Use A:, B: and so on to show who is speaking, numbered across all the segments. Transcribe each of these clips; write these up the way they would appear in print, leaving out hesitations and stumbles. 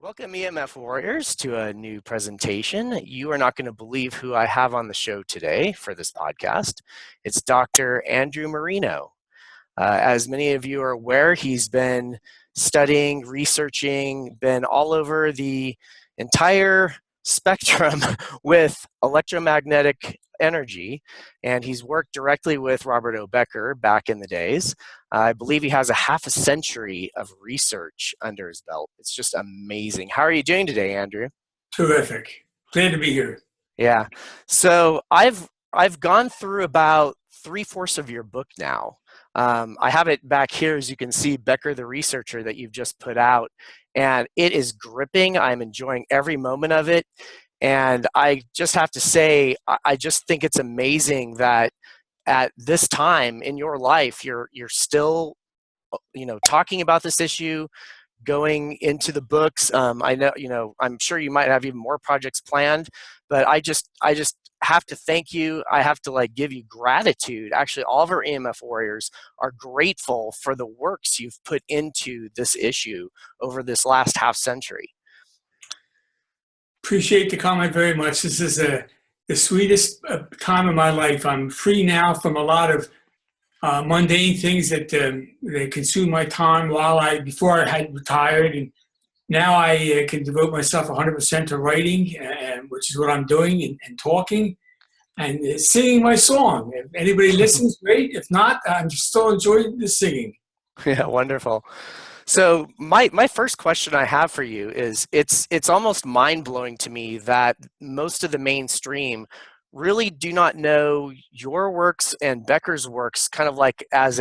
A: Welcome, EMF Warriors, to a new presentation. You are not going to believe who I have on the show today for this podcast. It's Dr. Andrew Marino. As many of you are aware, he's been studying, researching, been all over the entire spectrum with electromagnetic energy, and he's worked directly with Robert O. Becker back in the days. I believe he has a half a century of research under his belt. It's just amazing. How are you doing today, Andrew?
B: Terrific. Glad to be here.
A: Yeah. So I've gone through about 3/4 of your book now. I have it back here, as you can see, Becker the Researcher, that you've just put out, and it is gripping. I'm enjoying every moment of it, and I just have to say, I just think it's amazing that at this time in your life, you're still, talking about this issue, going into the books. I know, I'm sure you might have even more projects planned, but I just have to thank you. I have to give you gratitude. Actually, all of our EMF warriors are grateful for the works you've put into this issue over this last half century.
B: Appreciate the comment very much. This is the sweetest time of my life. I'm free now from a lot of mundane things that consume my time before I had retired, and now I can devote myself 100% to writing, which is what I'm doing, and talking, and singing my song. If anybody listens, great. If not, I'm still enjoying the singing.
A: Yeah, wonderful. So my first question I have for you is, it's almost mind-blowing to me that most of the mainstream really do not know your works and Becker's works kind of like as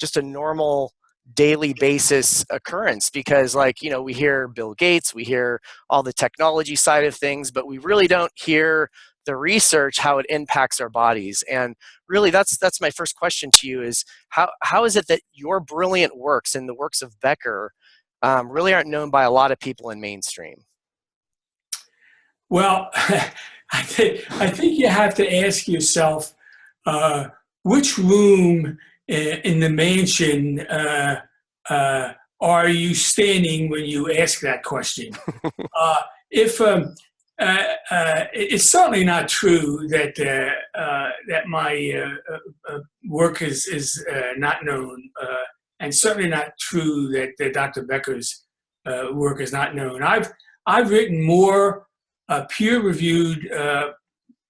A: just a normal daily basis occurrence, because we hear Bill Gates, we hear all the technology side of things, but we really don't hear the research, how it impacts our bodies. And really that's my first question to you is, how is it that your brilliant works and the works of Becker really aren't known by a lot of people in mainstream?
B: Well, I think you have to ask yourself which room in the mansion are you standing when you ask that question? It's certainly not true that my work is not known, and certainly not true that Dr. Becker's work is not known. I've written more peer-reviewed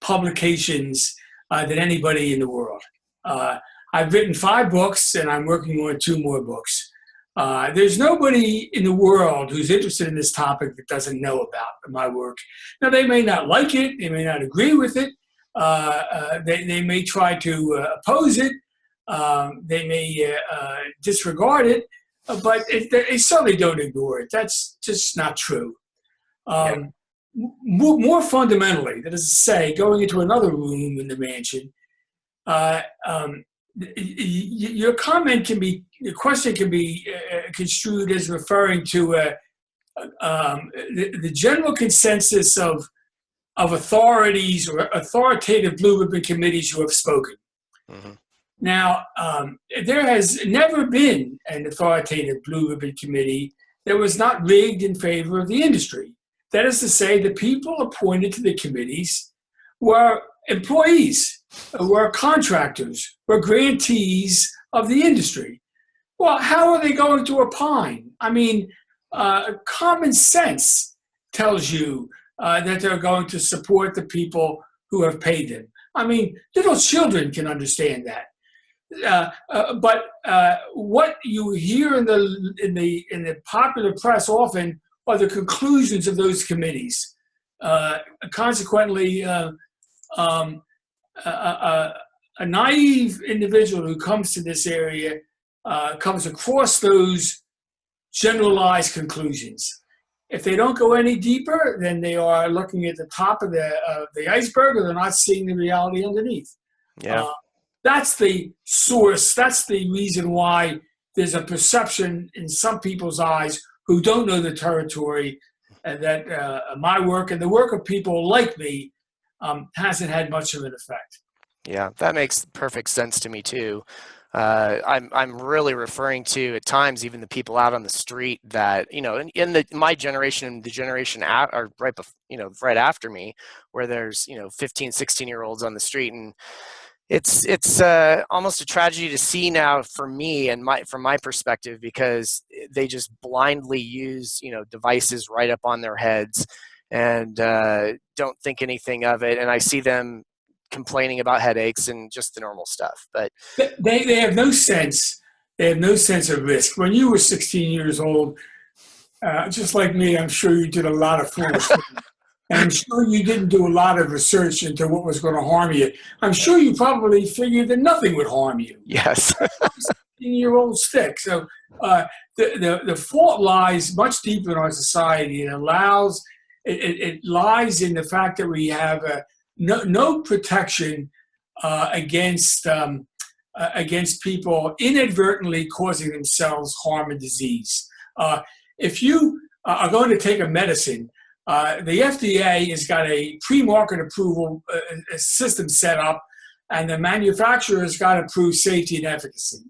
B: publications than anybody in the world. I've written 5 books, and I'm working on 2 more books. There's nobody in the world who's interested in this topic that doesn't know about my work. Now, they may not like it, they may not agree with it, they may try to oppose it, they may disregard it, but they certainly don't ignore it. That's just not true. More fundamentally, that is to say, going into another room in the mansion, your question can be construed as referring to the general consensus of authorities or authoritative blue ribbon committees who have spoken. Mm-hmm. Now, there has never been an authoritative blue ribbon committee that was not rigged in favor of the industry. That is to say, the people appointed to the committees were employees, were contractors, were grantees of the industry. Well, how are they going to opine? I mean, common sense tells you that they're going to support the people who have paid them. I mean, little children can understand that. But what you hear in the popular press often are the conclusions of those committees. Consequently, a naive individual who comes to this area comes across those generalized conclusions. If they don't go any deeper, then they are looking at the top of the iceberg, or they're not seeing the reality underneath.
A: Yeah.
B: That's the source. That's the reason why there's a perception in some people's eyes who don't know the territory that my work and the work of people like me hasn't had much of an effect.
A: Yeah, that makes perfect sense to me too. I'm really referring to at times even the people out on the street that, you know, in my generation and the generation are right right after me, where there's, you know, 15, 16-year-olds on the street, and it's almost a tragedy to see now for me and from my perspective, because they just blindly use, you know, devices right up on their heads, and don't think anything of it. And I see them complaining about headaches and just the normal stuff. But
B: They have no sense. They have no sense of risk. When you were 16 years old, just like me, I'm sure you did a lot of foolish things. And I'm sure you didn't do a lot of research into what was going to harm you. I'm sure you probably figured that nothing would harm you.
A: yes.
B: 16-year-old stick. So the fault lies much deeper in our society. It lies in the fact that we have no protection against people inadvertently causing themselves harm and disease. If you are going to take a medicine, the FDA has got a pre-market approval system set up, and the manufacturer has got to prove safety and efficacy.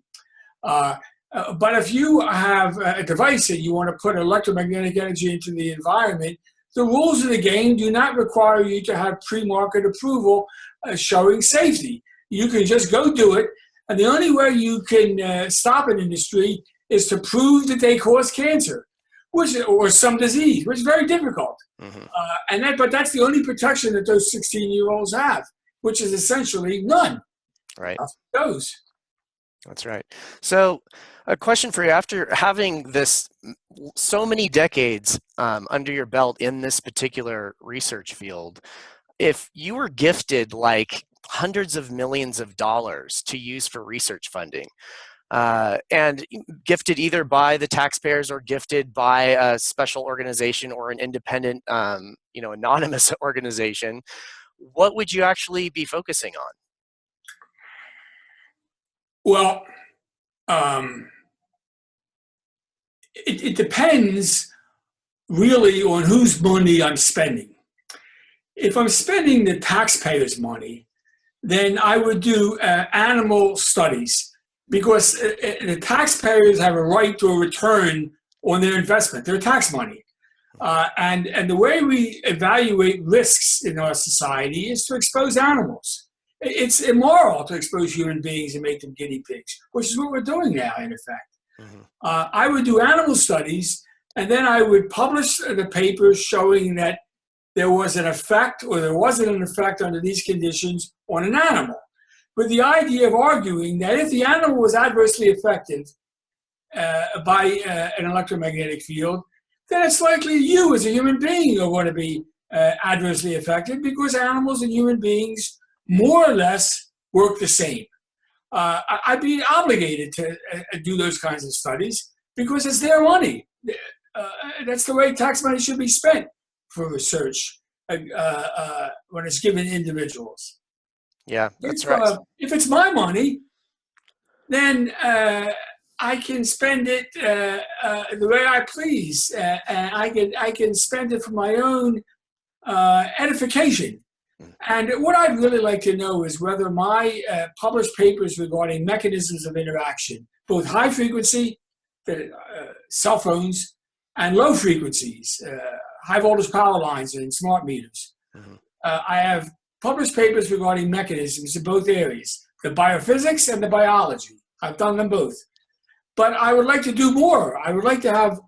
B: But if you have a device that you want to put electromagnetic energy into the environment, the rules of the game do not require you to have pre-market approval showing safety. You can just go do it, and the only way you can stop an industry is to prove that they cause cancer, or some disease, which is very difficult. Mm-hmm. But that's the only protection that those 16-year-olds have, which is essentially none.
A: Right.
B: Those.
A: That's right. So, a question for you: after having this so many decades under your belt in this particular research field, if you were gifted like hundreds of millions of dollars to use for research funding, and gifted either by the taxpayers or gifted by a special organization or an independent, anonymous organization, what would you actually be focusing on?
B: Well, it depends really on whose money I'm spending. If I'm spending the taxpayers' money, then I would do animal studies, because the taxpayers have a right to a return on their investment, their tax money. And the way we evaluate risks in our society is to expose animals. It's immoral to expose human beings and make them guinea pigs, which is what we're doing now, in effect. Mm-hmm. I would do animal studies, and then I would publish the papers showing that there was an effect or there wasn't an effect under these conditions on an animal, with the idea of arguing that if the animal was adversely affected by an electromagnetic field, then it's likely you as a human being are going to be adversely affected, because animals and human beings more or less work the same. I'd be obligated to do those kinds of studies because it's their money. That's the way tax money should be spent for research when it's given to individuals.
A: Yeah, that's right.
B: If it's my money, then I can spend it the way I please. And I can spend it for my own edification. And what I'd really like to know is whether my published papers regarding mechanisms of interaction, both high frequency, cell phones, and low frequencies, high voltage power lines and smart meters. Mm-hmm. I have published papers regarding mechanisms in both areas, the biophysics and the biology. I've done them both. But I would like to do more. I would like to have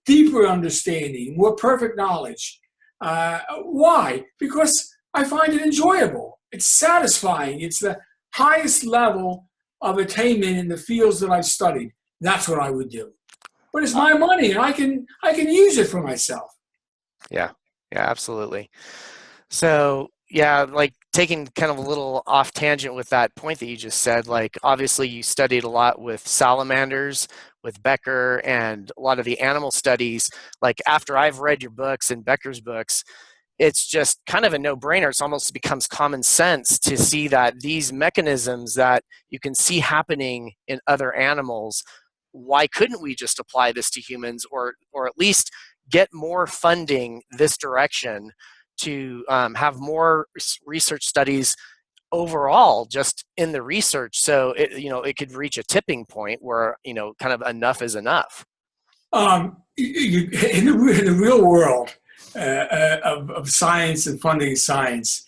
B: deeper understanding, more perfect knowledge. Why? Because I find it enjoyable. It's satisfying. It's the highest level of attainment in the fields that I've studied. That's what I would do. But it's my money, and I can use it for myself.
A: Yeah, absolutely. So, yeah, like taking kind of a little off tangent with that point that you just said, like obviously you studied a lot with salamanders, with Becker, and a lot of the animal studies. Like after I've read your books and Becker's books, it's just kind of a no-brainer. It's almost becomes common sense to see that these mechanisms that you can see happening in other animals, why couldn't we just apply this to humans, or at least get more funding this direction to have more research studies overall just in the research, so it could reach a tipping point where kind of enough is enough?
B: In the real world of science and funding science,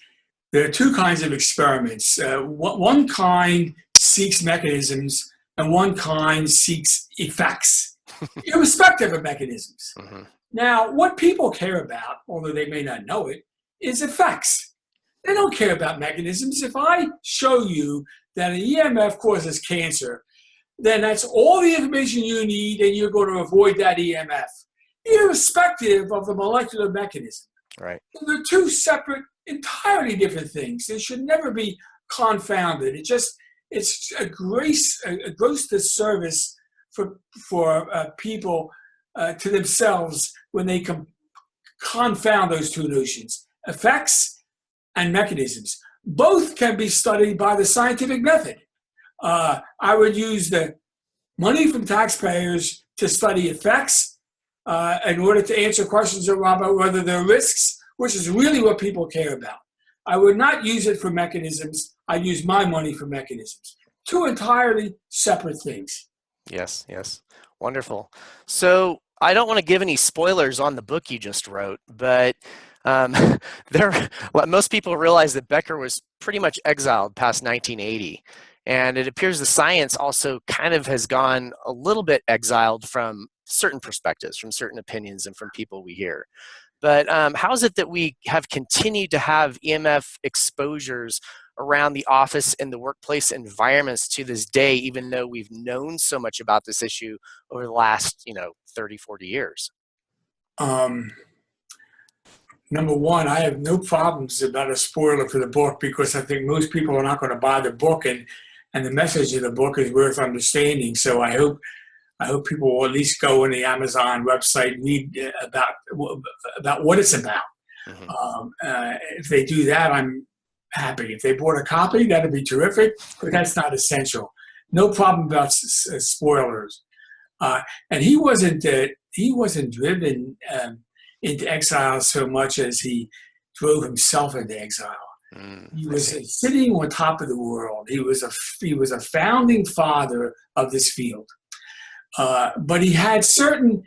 B: there are two kinds of experiments. One kind seeks mechanisms, and one kind seeks effects, irrespective of mechanisms.
A: Mm-hmm.
B: Now, what people care about, although they may not know it, is effects. They don't care about mechanisms. If I show you that an EMF causes cancer, then that's all the information you need, and you're going to avoid that EMF, irrespective of the molecular mechanism.
A: Right.
B: So they're two separate, entirely different things. They should never be confounded. It's a gross disservice for people to themselves when they confound those two notions, effects and mechanisms. Both can be studied by the scientific method. I would use the money from taxpayers to study effects in order to answer questions about whether there are risks, which is really what people care about. I would not use it for mechanisms. I'd use my money for mechanisms. Two entirely separate things.
A: Yes, yes. Wonderful. So I don't want to give any spoilers on the book you just wrote, but most people realize that Becker was pretty much exiled past 1980. And it appears the science also kind of has gone a little bit exiled from certain perspectives, from certain opinions, and from people we hear. But how is it that we have continued to have EMF exposures around the office and the workplace environments to this day, even though we've known so much about this issue over the last 30, 40 years?
B: Number one, I have no problems about a spoiler for the book, because I think most people are not going to buy the book, and the message of the book is worth understanding. So I hope people will at least go on the Amazon website and read about what it's about. Mm-hmm. If they do that, I'm happy. If they bought a copy, that'd be terrific, but that's not essential. No problem about spoilers. And he wasn't driven into exile so much as he drove himself into exile. He was sitting on top of the world. He was a founding father of this field, but he had certain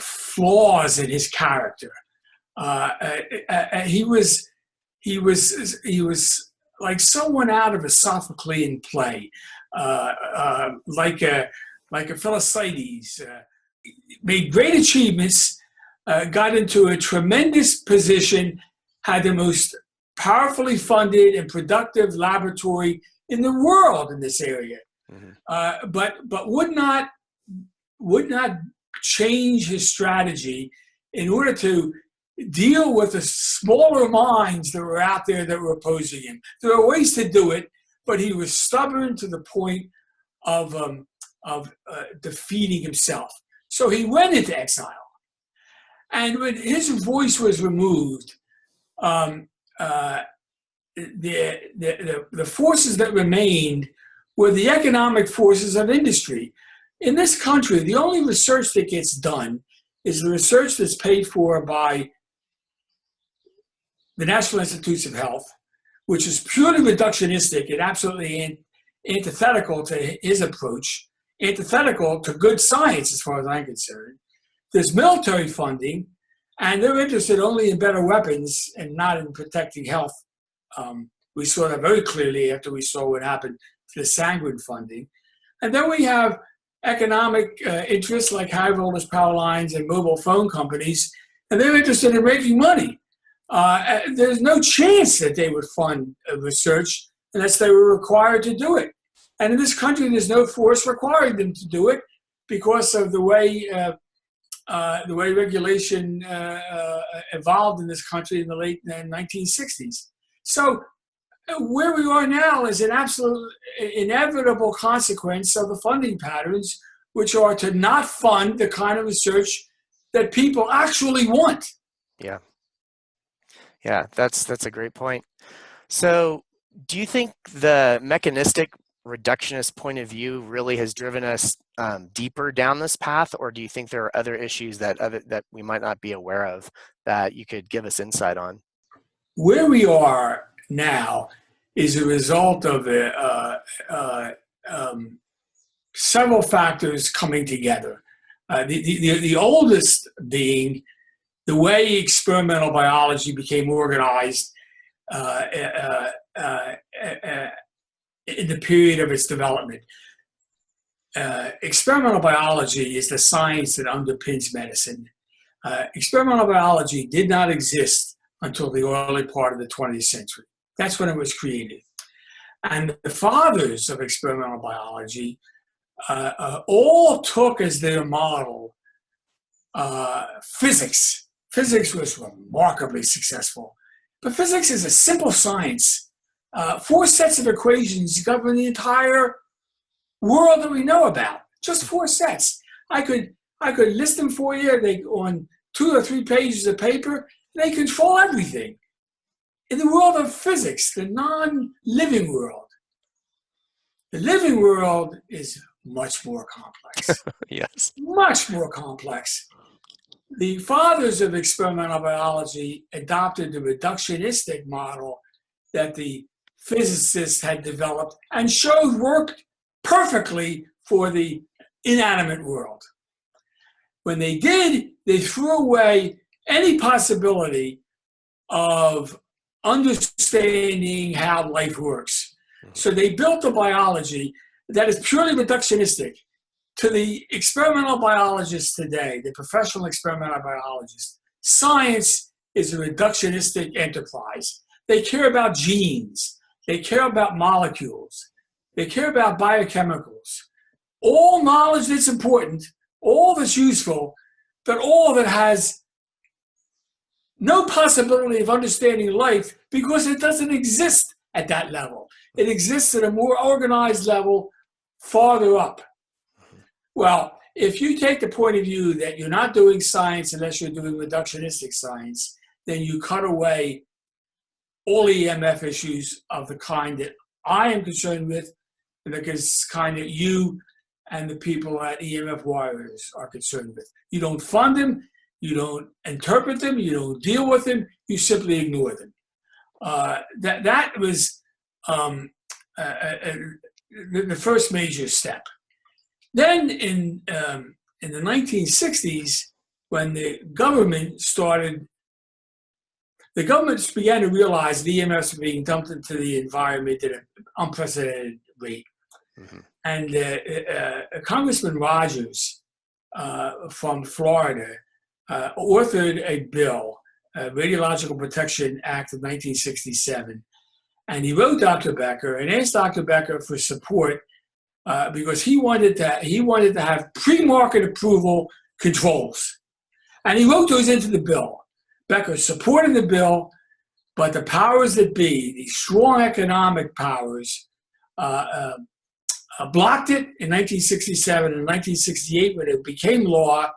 B: flaws in his character. He was like someone out of a Sophoclean play, like a Philoctetes. Made great achievements. Got into a tremendous position, had the most powerfully funded and productive laboratory in the world in this area, but would not change his strategy in order to deal with the smaller minds that were out there that were opposing him. There are ways to do it, but he was stubborn to the point of defeating himself. So he went into exile. And when his voice was removed, the forces that remained were the economic forces of industry. In this country, the only research that gets done is the research that's paid for by the National Institutes of Health, which is purely reductionistic and absolutely antithetical to his approach, antithetical to good science as far as I'm concerned. There's military funding, and they're interested only in better weapons and not in protecting health. We saw that very clearly after we saw what happened to the sanguine funding. And then we have economic interests like high voltage power lines and mobile phone companies, and they're interested in making money. There's no chance that they would fund research unless they were required to do it. And in this country, there's no force requiring them to do it because of the way regulation evolved in this country in the late 1960s. So where we are now is an absolute inevitable consequence of the funding patterns, which are to not fund the kind of research that people actually want.
A: Yeah. Yeah, that's a great point. So do you think the mechanistic reductionist point of view really has driven us deeper down this path, or do you think there are other issues that we might not be aware of that you could give us insight on?
B: where we are now is a result of several factors coming together. The oldest being the way experimental biology became organized in the period of its development. Experimental biology is the science that underpins medicine. Experimental biology did not exist until the early part of the 20th century. That's when it was created. And the fathers of experimental biology all took as their model physics. Physics was remarkably successful. But physics is a simple science. 4 sets of equations govern the entire world that we know about. Just 4 sets. I could list them for you. On 2 or 3 pages of paper. They control everything. In the world of physics, the non-living world, the living world is much more complex.
A: Yes.
B: Much more complex. The fathers of experimental biology adopted the reductionistic model that the physicists had developed and showed worked perfectly for the inanimate world. When they did, they threw away any possibility of understanding how life works. So they built a biology that is purely reductionistic. To the experimental biologists today, the professional experimental biologists, science is a reductionistic enterprise. They care about genes. They care about molecules. They care about biochemicals. All knowledge that's important, all that's useful, but all that has no possibility of understanding life because it doesn't exist at that level. It exists at a more organized level farther up. Well, if you take the point of view that you're not doing science unless you're doing reductionistic science, then you cut away all EMF issues of the kind that I am concerned with, and the kind that you and the people at EMF Warriors are concerned with. You don't fund them, you don't interpret them, you don't deal with them, you simply ignore them. That was the first major step. Then in the 1960s, when the government began to realize the EMFs were being dumped into the environment at an unprecedented rate. Mm-hmm. And Congressman Rogers from Florida authored a bill, Radiological Protection Act of 1967. And he wrote Dr. Becker and asked Dr. Becker for support because he wanted to have pre-market approval controls. And he wrote those into the bill. Becker supported the bill, but the powers that be, the strong economic powers, blocked it in 1967 and 1968 when it became law.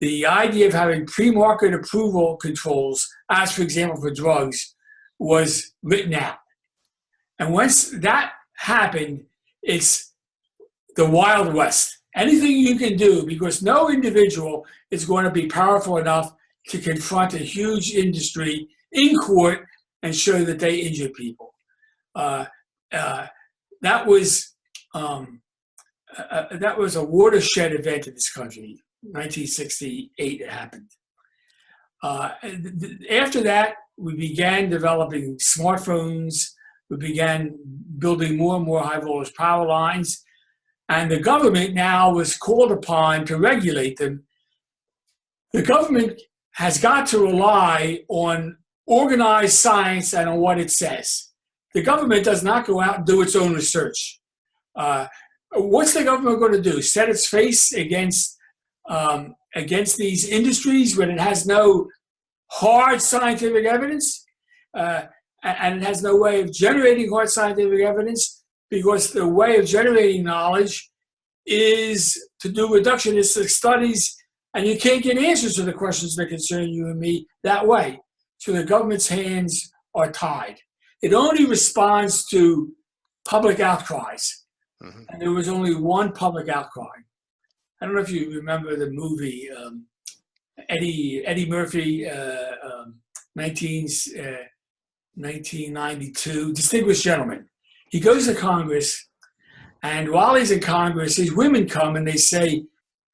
B: The idea of having pre-market approval controls, as for example for drugs, was written out. And once that happened, it's the Wild West. Anything you can do, because no individual is going to be powerful enough to confront a huge industry in court and show that they injured people. That was a watershed event in this country. 1968 it happened. After that, we began developing smartphones. We began building more and more high voltage power lines. And the government now was called upon to regulate them. The government has got to rely on organized science and on what it says. The government does not go out and do its own research. What's the government going to do? Set its face against these industries when it has no hard scientific evidence, and it has no way of generating hard scientific evidence, because the way of generating knowledge is to do reductionistic studies, and you can't get answers to the questions that concern you and me that way. So the government's hands are tied. It only responds to public outcries. Mm-hmm. And there was only one public outcry. I don't know if you remember the movie Eddie Murphy, 1992, distinguished gentleman. He goes to Congress, and while he's in Congress, his women come and they say,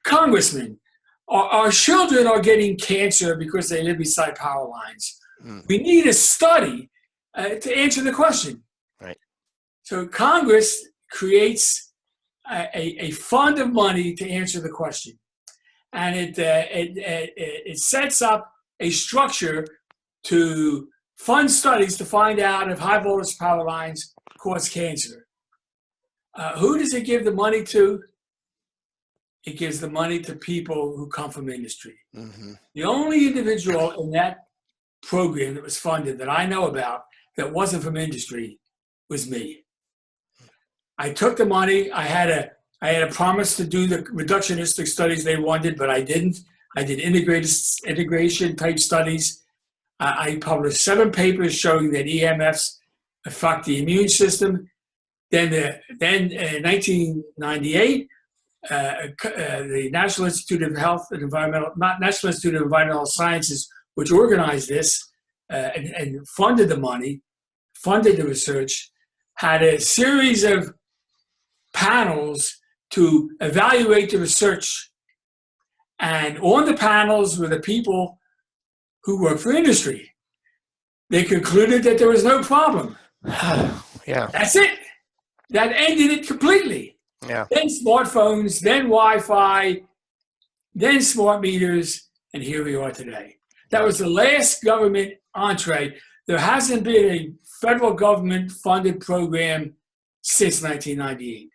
B: Congressman, our children are getting cancer because they live beside power lines. We need a study to answer the question.
A: Right.
B: So Congress creates a fund of money to answer the question. And it sets up a structure to fund studies to find out if high voltage power lines cause cancer. Who does it give the money to? It gives the money to people who come from industry. The only individual in that program that was funded that I know about that wasn't from industry was me. I took the money. I had a promise to do the reductionistic studies they wanted, but I didn't. I did integration type studies. I published 7 papers showing that EMFs affect the immune system. Then in 1998, the National Institute of Health and National Institute of Environmental Sciences, which organized this and funded the money, funded the research, had a series of panels to evaluate the research. And on the panels were the people who work for industry. They concluded that there was no problem.
A: Yeah.
B: That's it. That ended it completely.
A: Yeah.
B: Then smartphones, then Wi-Fi, then smart meters, and here we are today. That was the last government entree. There hasn't been a federal government funded program since 1998.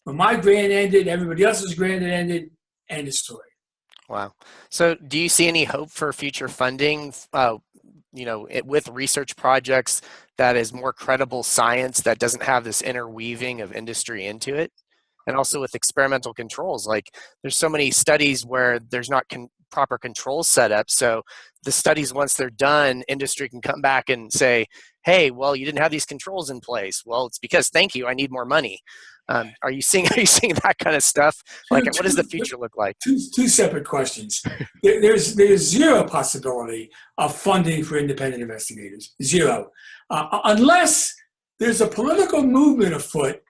B: When my grant ended, everybody else's grant ended, end of story.
A: Wow. So do you see any hope for future funding, with research projects that is more credible science that doesn't have this interweaving of industry into it? And also with experimental controls, like there's so many studies where there's not proper controls set up. So the studies, once they're done, industry can come back and say, hey, well, you didn't have these controls in place. Well, it's because, thank you, I need more money. Are you seeing that kind of stuff? Like, what does the future look like?
B: Two separate questions. There's zero possibility of funding for independent investigators. Zero. Unless there's a political movement afoot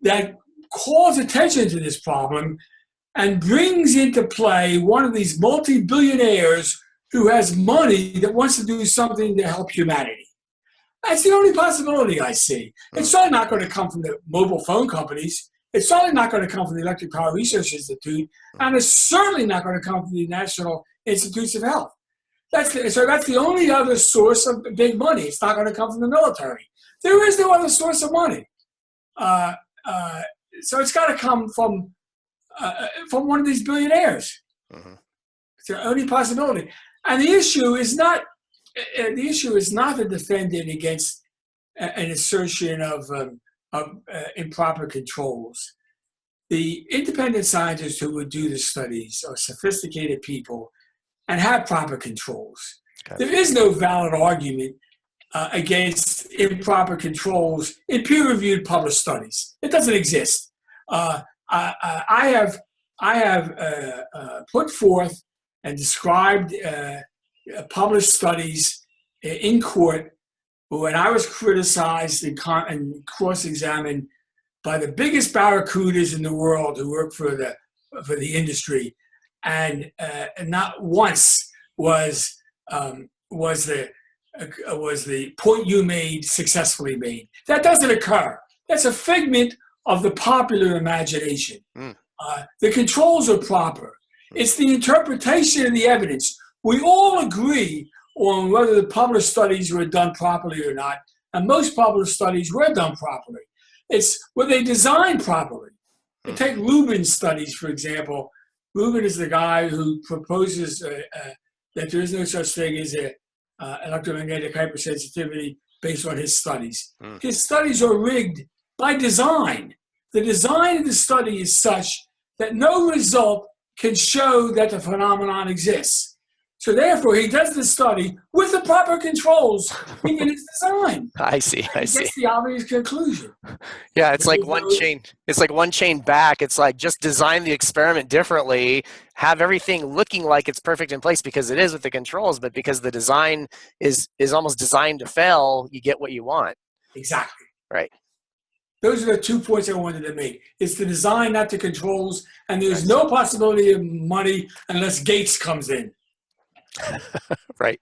B: that calls attention to this problem and brings into play one of these multi-billionaires who has money that wants to do something to help humanity. That's the only possibility I see. It's certainly not going to come from the mobile phone companies. It's certainly not going to come from the Electric Power Research Institute. And it's certainly not going to come from the National Institutes of Health. That's the only other source of big money. It's not going to come from the military. There is no other source of money. So it's got to come from one of these billionaires. It's the only possibility. And the issue is not the defendant against an assertion of improper controls. The independent scientists who would do the studies are sophisticated people and have proper controls. Okay. There is no valid argument against improper controls in peer-reviewed published studies. It doesn't exist. I have put forth and described published studies in court when I was criticized and cross-examined by the biggest barracudas in the world who work for the industry, and not once was the point you made successfully made. That doesn't occur. That's a figment of the popular imagination. The controls are proper. It's the interpretation of the evidence. We all agree on whether the published studies were done properly or not, and most published studies were done properly. It's were they designed properly. Take Rubin's studies, for example. Rubin is the guy who proposes that there is no such thing as electromagnetic hypersensitivity based on his studies. His studies are rigged by design. The design of the study is such that no result can show that the phenomenon exists. So therefore, he does the study with the proper controls in his design.
A: I see. I
B: He
A: see.
B: gets the obvious conclusion.
A: Yeah, it's like one chain. It's like one chain back. It's like just design the experiment differently, have everything looking like it's perfect in place because it is with the controls, but because the design is almost designed to fail, you get what you want.
B: Exactly.
A: Right.
B: Those are the 2 points I wanted to make. It's the design, not the controls, and there's no possibility of money unless Gates comes in.
A: Right.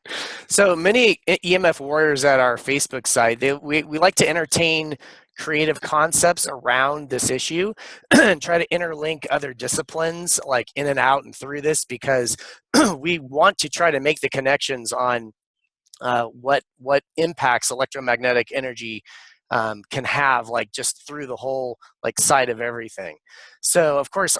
A: So many EMF warriors at our Facebook site, we like to entertain creative concepts around this issue and try to interlink other disciplines like in and out and through this because we want to try to make the connections on what impacts electromagnetic energy can have, like just through the whole like side of everything. So of course,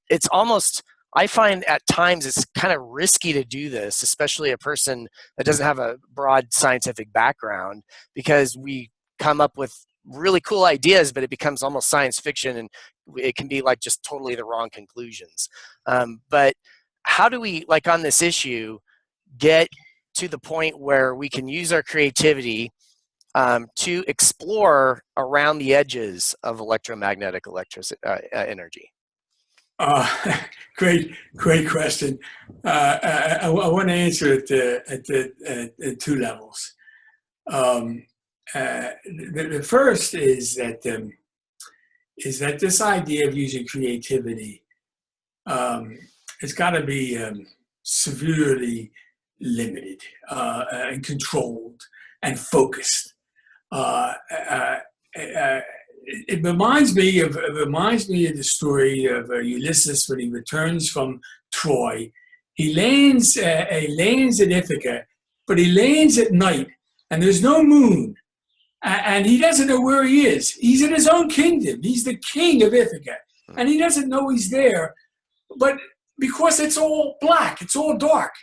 A: it's almost, I find at times it's kind of risky to do this, especially a person that doesn't have a broad scientific background, because we come up with really cool ideas, but it becomes almost science fiction and it can be like just totally the wrong conclusions. But how do we, like on this issue, get to the point where we can use our creativity to explore around the edges of electromagnetic energy?
B: Great question. I want to answer it at two levels. The first is that this idea of using creativity it's got to be severely limited and controlled and focused. It reminds me of the story of Ulysses when he returns from Troy. He lands in Ithaca, but he lands at night, and there's no moon, and he doesn't know where he is. He's in his own kingdom. He's the king of Ithaca, and he doesn't know he's there, but because it's all black, it's all dark.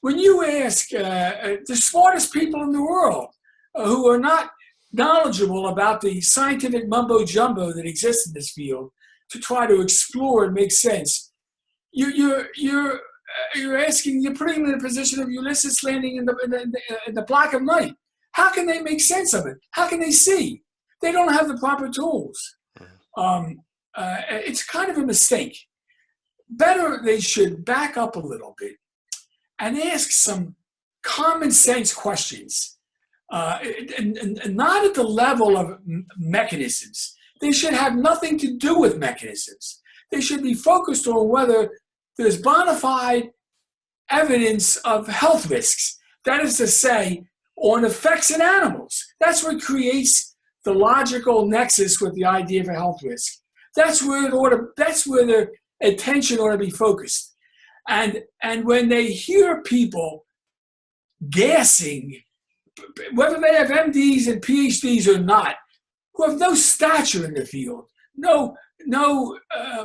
B: When you ask the smartest people in the world who are not knowledgeable about the scientific mumbo jumbo that exists in this field to try to explore and make sense, you're asking, you're putting them in the position of Ulysses landing in the black of night. How can they make sense of it? How can they see? They don't have the proper tools. It's kind of a mistake. Better they should back up a little bit and ask some common sense questions, and not at the level of mechanisms. They should have nothing to do with mechanisms. They should be focused on whether there's bona fide evidence of health risks. That is to say, on effects in animals. That's what creates the logical nexus with the idea of a health risk. That's where their attention ought to be focused. And when they hear people gassing, whether they have MDs and PhDs or not, who have no stature in the field, no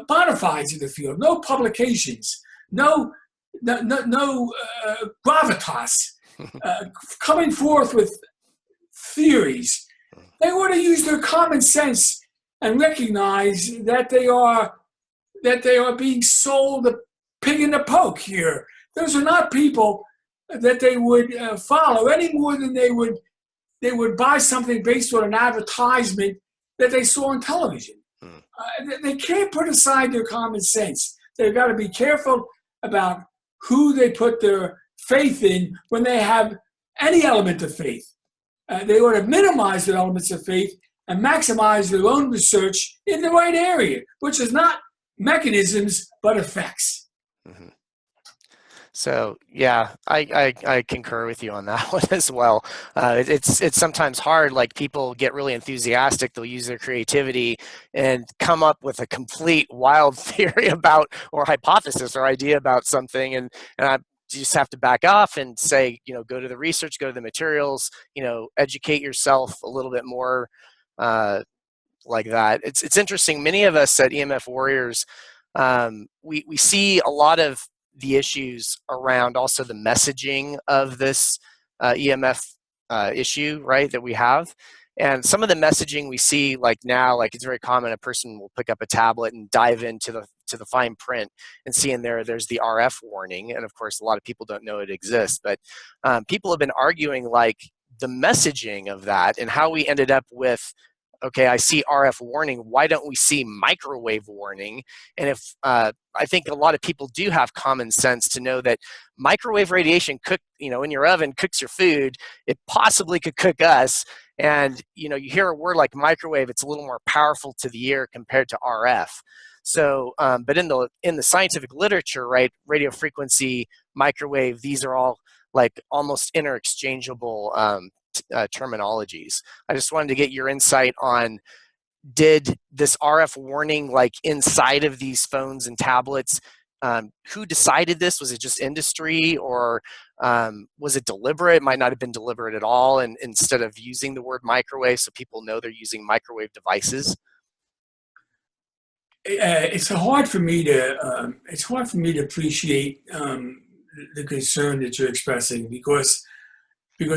B: bona fides in the field, no publications, no gravitas, coming forth with theories, they ought to use their common sense and recognize that they are being sold a pig in the poke here. Those are not people that they would follow any more than they would buy something based on an advertisement that they saw on television. They can't put aside their common sense. They've got to be careful about who they put their faith in when they have any element of faith. They ought to minimize their elements of faith and maximize their own research in the right area, which is not mechanisms, but effects.
A: Mm-hmm. So yeah, I concur with you on that one as well. It's sometimes hard, like people get really enthusiastic, they'll use their creativity and come up with a complete wild theory about, or hypothesis or idea about something, and I just have to back off and say, go to the research, go to the materials, educate yourself a little bit more like that. It's interesting. Many of us at EMF Warriors, we see a lot of the issues around also the messaging of this EMF issue, right, that we have. And some of the messaging we see like now, like it's very common, a person will pick up a tablet and dive into the fine print and see in there's the RF warning. And of course, a lot of people don't know it exists, but people have been arguing like the messaging of that and how we ended up with, okay, I see RF warning, why don't we see microwave warning? And if I think a lot of people do have common sense to know that microwave radiation in your oven cooks your food, it possibly could cook us. And you hear a word like microwave, it's a little more powerful to the ear compared to RF. So, but in the scientific literature, right, radio frequency, microwave, these are all like almost interchangeable terminologies. I just wanted to get your insight on, did this RF warning like inside of these phones and tablets, who decided this? Was it just industry, or was it deliberate? It might not have been deliberate at all, and instead of using the word microwave so people know they're using microwave devices?
B: It's hard for me to appreciate the concern that you're expressing, because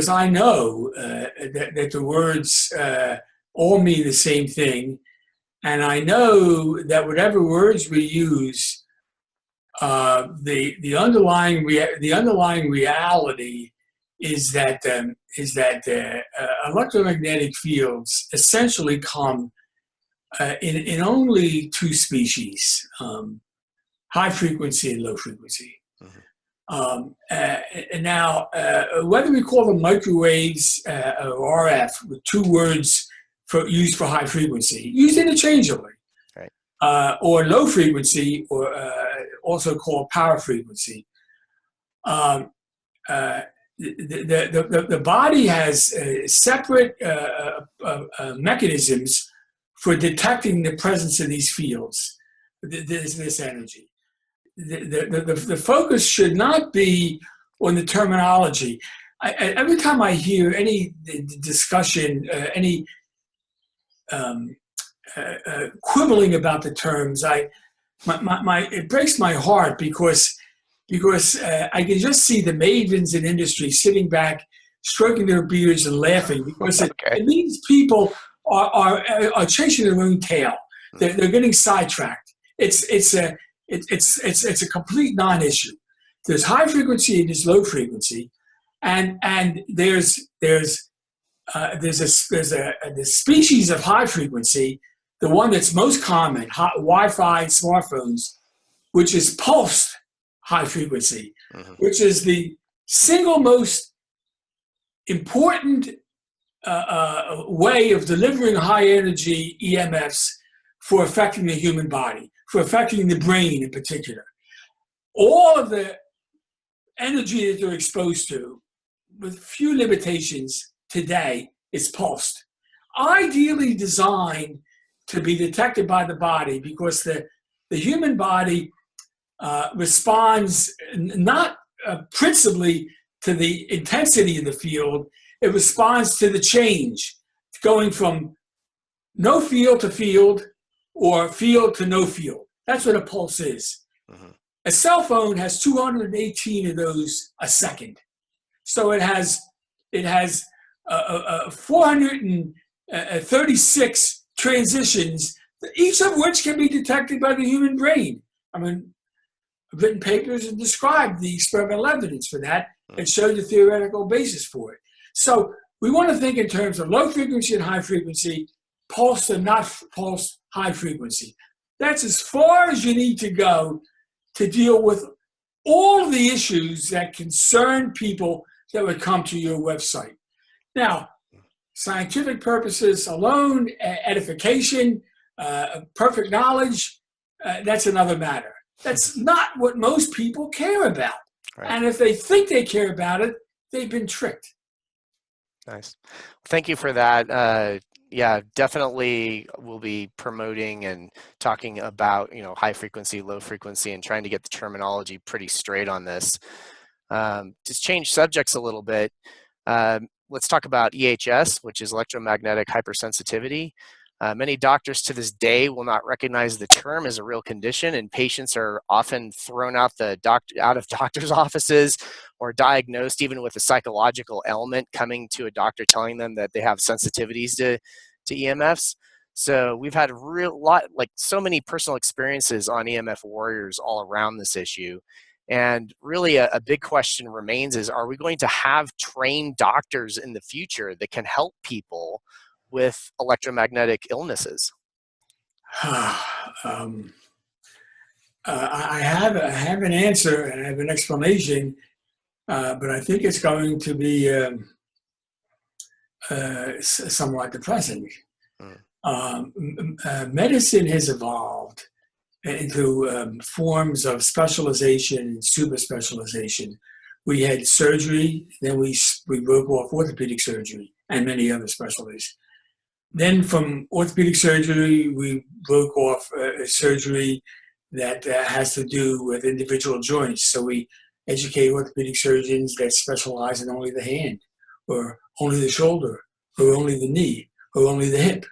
B: I know that the words all mean the same thing, and I know that whatever words we use, the underlying reality is that electromagnetic fields essentially come in only two species: high frequency and low frequency. And now, whether we call them microwaves or RF, with two words used for high frequency, used interchangeably, right, or low frequency, or also called power frequency. The body has separate mechanisms for detecting the presence of these fields, this energy. The focus should not be on the terminology. Every time I hear any discussion, any quibbling about the terms, it breaks my heart, because I can just see the mavens in industry sitting back, stroking their beards and laughing, because it means people are chasing their own tail. They're getting sidetracked. It's a complete non-issue. There's high frequency and there's low frequency, and there's a species of high frequency, the one that's most common, Wi-Fi, smartphones, which is pulsed high frequency, which is the single most important way of delivering high energy EMFs for affecting the human body, for affecting the brain in particular. All of the energy that they're exposed to, with few limitations today, is pulsed. Ideally designed to be detected by the body, because the human body responds not principally to the intensity of the field, it responds to the change, going from no field to field, or field to no field. That's what a pulse is. A cell phone has 218 of those a second. So it has 436 transitions, each of which can be detected by the human brain. I mean, I've written papers and described the experimental evidence for that and showed the theoretical basis for it. So we want to think in terms of low frequency and high frequency, pulsed and not pulsed high frequency. That's as far as you need to go to deal with all the issues that concern people that would come to your website. Now, scientific purposes alone, edification, perfect knowledge, that's another matter. That's not what most people care about. Right. And if they think they care about it, they've been tricked.
A: Nice. Thank you for that. Yeah, definitely we'll be promoting and talking about, high frequency, low frequency, and trying to get the terminology pretty straight on this. Just change subjects a little bit. Let's talk about EHS, which is electromagnetic hypersensitivity. Many doctors to this day will not recognize the term as a real condition, and patients are often thrown out of doctors' offices or diagnosed even with a psychological ailment, coming to a doctor telling them that they have sensitivities to EMFs. So we've had so many personal experiences on EMF warriors all around this issue. And really a big question remains is, are we going to have trained doctors in the future that can help people with electromagnetic illnesses?
B: I have an answer and I have an explanation, but I think it's going to be somewhat depressing. Medicine has evolved into forms of specialization and super specialization. We had surgery, then we broke off orthopedic surgery and many other specialties. Then from orthopedic surgery, we broke off surgery that has to do with individual joints. So we educate orthopedic surgeons that specialize in only the hand, or only the shoulder, or only the knee, or only the hip.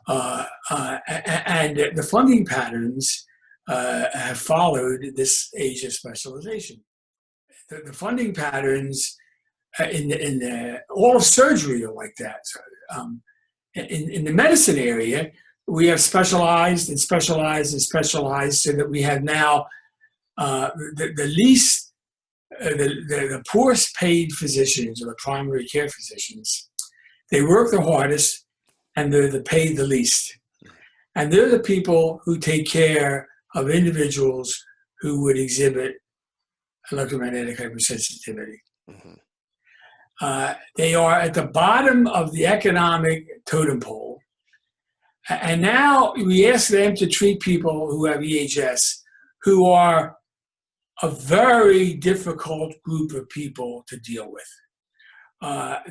B: And the funding patterns have followed this age of specialization. The funding patterns in all of surgery are like that. So, in the medicine area, we have specialized and specialized and specialized, so that we have now the poorest paid physicians, or the primary care physicians. They work the hardest, and they're paid the least. And they're the people who take care of individuals who would exhibit electromagnetic hypersensitivity. They are at the bottom of the economic totem pole. And now we ask them to treat people who have EHS, who are a very difficult group of people to deal with.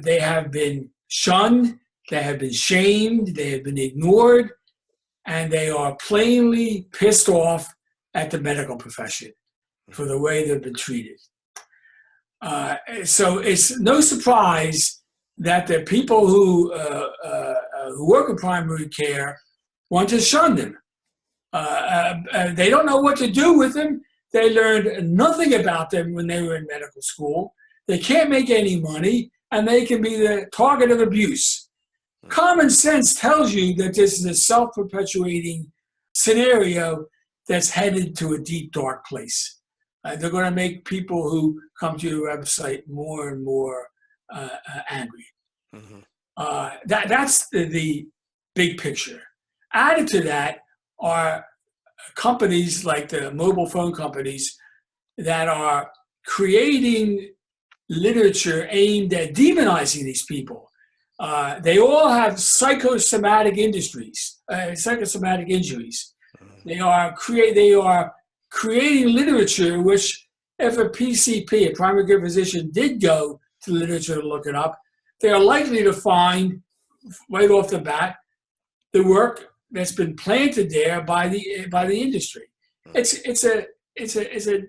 B: They have been shunned, they have been shamed, they have been ignored, and they are plainly pissed off at the medical profession for the way they've been treated. So it's no surprise that the people who work in primary care want to shun them. They don't know what to do with them. They learned nothing about them when they were in medical school. They can't make any money, and they can be the target of abuse. Common sense tells you that this is a self-perpetuating scenario that's headed to a deep, dark place. They're going to make people who come to your website more and more angry. That's the big picture. Added to that are companies like the mobile phone companies that are creating literature aimed at demonizing these people. They all have psychosomatic injuries. They are creating literature which, if a PCP, a primary care physician, did go to the literature to look it up, they are likely to find right off the bat the work that's been planted there by the industry. It's a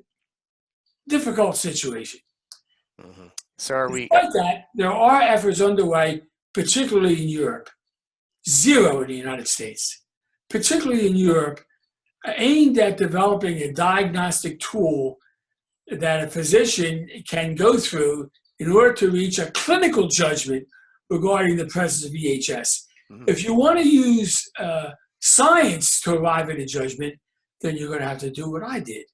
B: difficult situation.
A: So are we?
B: Despite that, there are efforts underway, particularly in Europe, zero in the United States, particularly in Europe, aimed at developing a diagnostic tool that a physician can go through in order to reach a clinical judgment regarding the presence of EHS. If you want to use science to arrive at a judgment, then you're going to have to do what I did.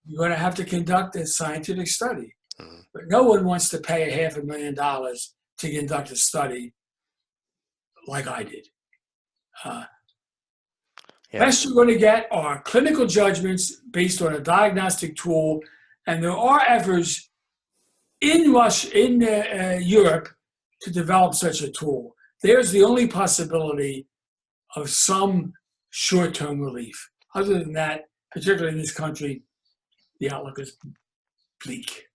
B: You're going to have to conduct a scientific study. But no one wants to pay $500,000 to conduct a study like I did. Best you're going to get are clinical judgments based on a diagnostic tool, and there are efforts in Europe to develop such a tool. There's the only possibility of some short-term relief. Other than that, particularly in this country, the outlook is bleak.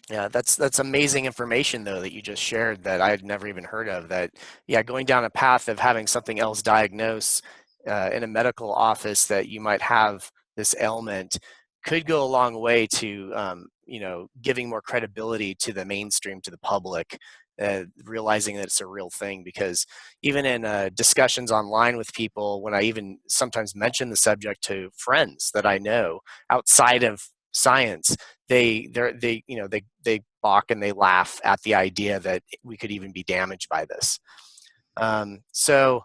A: Yeah, that's amazing information, though, that you just shared that I had never even heard of. That, yeah, going down a path of having something else diagnosed in a medical office that you might have this ailment could go a long way to, giving more credibility to the mainstream, to the public, realizing that it's a real thing. Because even in discussions online with people, when I even sometimes mention the subject to friends that I know outside of science, they balk and they laugh at the idea that we could even be damaged by this. So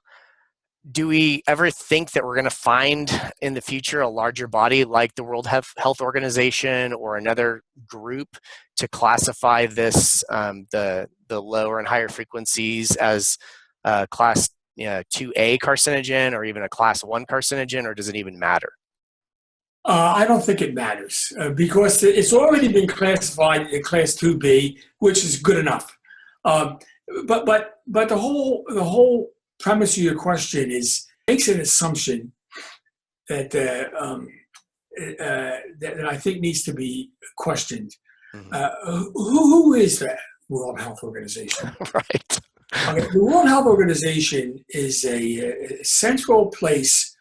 A: do we ever think that we're going to find in the future a larger body like the World Health Organization or another group to classify this, the lower and higher frequencies, as class 2A carcinogen or even a class 1 carcinogen, or does it even matter?
B: I don't think it matters because it's already been classified in class 2B, which is good enough. But the whole premise of your question makes an assumption that that I think needs to be questioned. Mm-hmm. Who is the World Health Organization?
A: Right.
B: Okay, the World Health Organization is a central place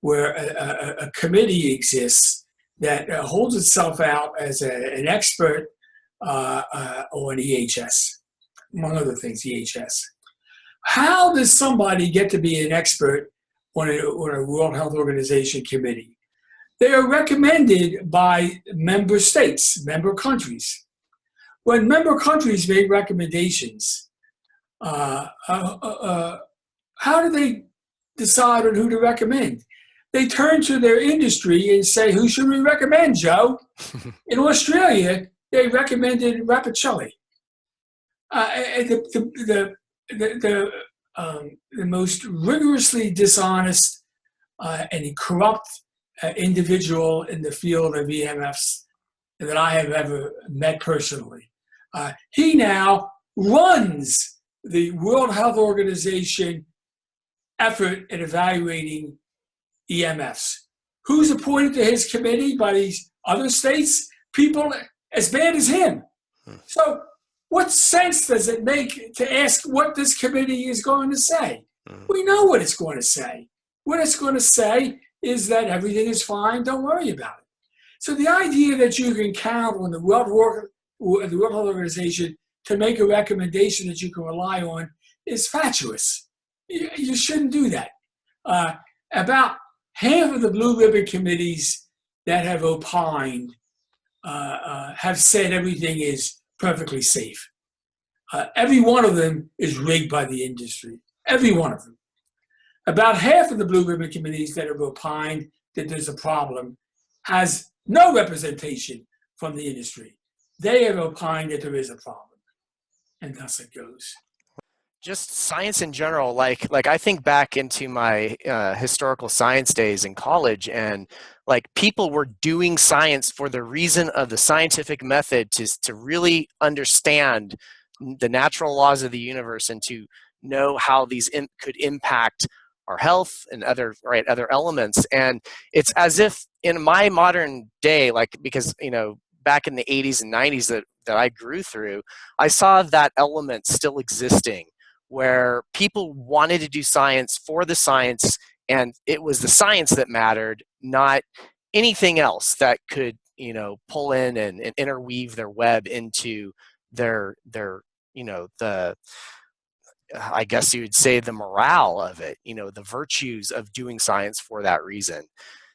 B: where a committee exists that holds itself out as an expert on EHS, among other things, EHS. How does somebody get to be an expert on a World Health Organization committee? They are recommended by member states, member countries. When member countries make recommendations, how do they decide on who to recommend? They turn to their industry and say, who should we recommend, Joe? In Australia, they recommended Rapacelli. The most rigorously dishonest and corrupt individual in the field of EMFs that I have ever met personally. He now runs the World Health Organization effort in evaluating EMFs. Who's appointed to his committee by these other states? People as bad as him. So what sense does it make to ask what this committee is going to say? We know what it's going to say. What it's going to say is that everything is fine, don't worry about it. So the idea that you can count on the World Health Organization to make a recommendation that you can rely on is fatuous. You shouldn't do that. About half of the blue ribbon committees that have opined have said everything is perfectly safe. Every one of them is rigged by the industry. Every one of them. About half of the blue ribbon committees that have opined that there's a problem has no representation from the industry. They have opined that there is a problem. And thus it goes.
A: Just science in general, like I think back into my historical science days in college, and like people were doing science for the reason of the scientific method to really understand the natural laws of the universe and to know how these could impact our health and other elements. And it's as if in my modern day, like, because back in the 80s and 90s that I grew through, I saw that element still existing, where people wanted to do science for the science, and it was the science that mattered, not anything else that could, pull in and interweave their web into their I guess you would say the morale of it, the virtues of doing science for that reason.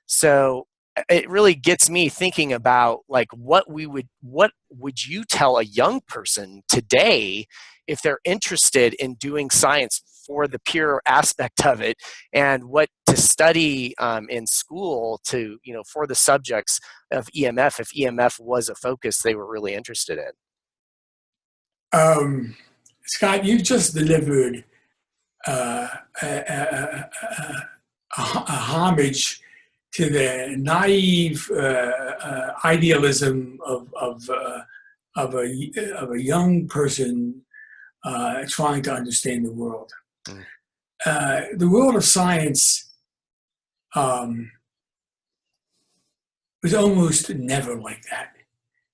A: So it really gets me thinking about, like, what would you tell a young person today if they're interested in doing science for the pure aspect of it, and what to study in school to, for the subjects of EMF, if EMF was a focus they were really interested in?
B: Scott, you've just delivered a homage to the naive idealism of a young person trying to understand the world. The world of science was almost never like that.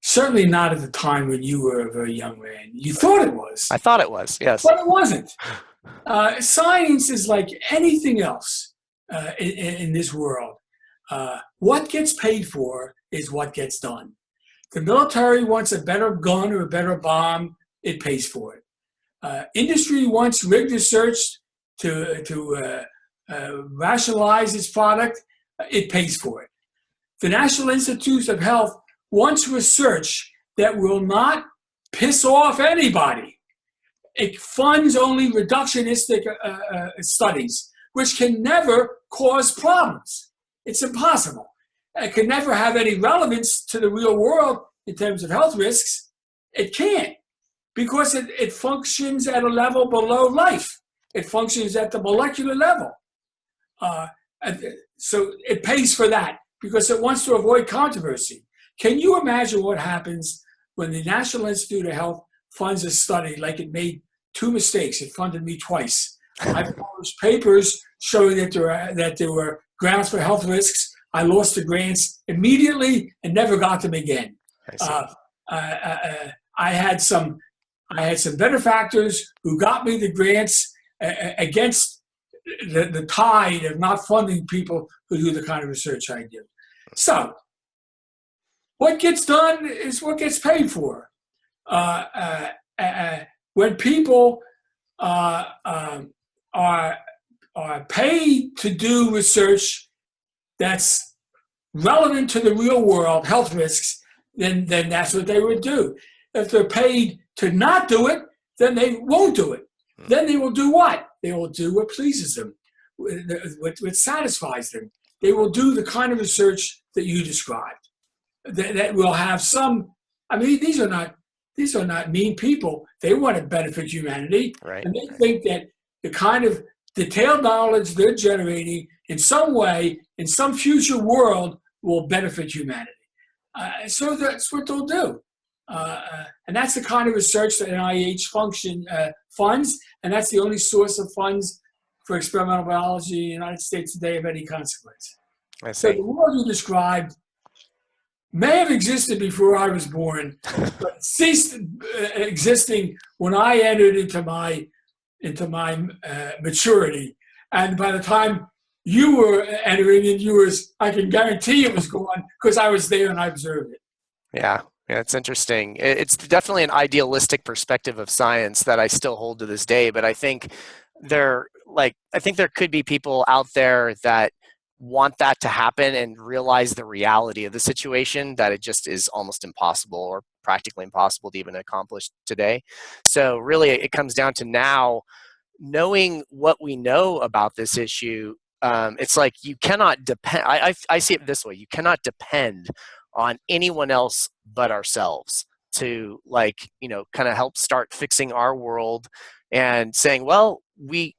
B: Certainly not at the time when you were a very young man. You thought it was.
A: I thought it was, yes.
B: But it wasn't. Science is like anything else in this world. What gets paid for is what gets done. The military wants a better gun or a better bomb, it pays for it. Industry wants rigged research to rationalize its product. It pays for it. The National Institutes of Health wants research that will not piss off anybody. It funds only reductionistic studies, which can never cause problems. It's impossible. It can never have any relevance to the real world in terms of health risks. It can't, because it functions at a level below life. It functions at the molecular level. So it pays for that because it wants to avoid controversy. Can you imagine what happens when the National Institute of Health funds a study like it made 2 mistakes? It funded me twice. I published papers showing that there were grounds for health risks. I lost the grants immediately and never got them again. I had some benefactors who got me the grants against the tide of not funding people who do the kind of research I do. So what gets done is what gets paid for. When people are paid to do research that's relevant to the real world, health risks, then that's what they would do. If they're paid to not do it, then they won't do it. Then they will do what? They will do what pleases them, what satisfies them. They will do the kind of research that you described. That will have some. I mean, these are not mean people. They want to benefit humanity,
A: right.
B: And they think that the kind of detailed knowledge they're generating in some way, in some future world, will benefit humanity. So that's what they'll do. And that's the kind of research that NIH funds, and that's the only source of funds for experimental biology in the United States today of any consequence.
A: I see.
B: So the world you described may have existed before I was born, but ceased existing when I entered into my maturity. And by the time you were entering in yours, I can guarantee it was gone because I was there and I observed it.
A: Yeah, it's interesting. It's definitely an idealistic perspective of science that I still hold to this day. But I think there could be people out there that want that to happen and realize the reality of the situation, that it just is almost impossible or practically impossible to even accomplish today. So really, it comes down to now knowing what we know about this issue. It's like you cannot depend. I see it this way: you cannot depend on anyone else but ourselves to kind of help start fixing our world and saying, well, we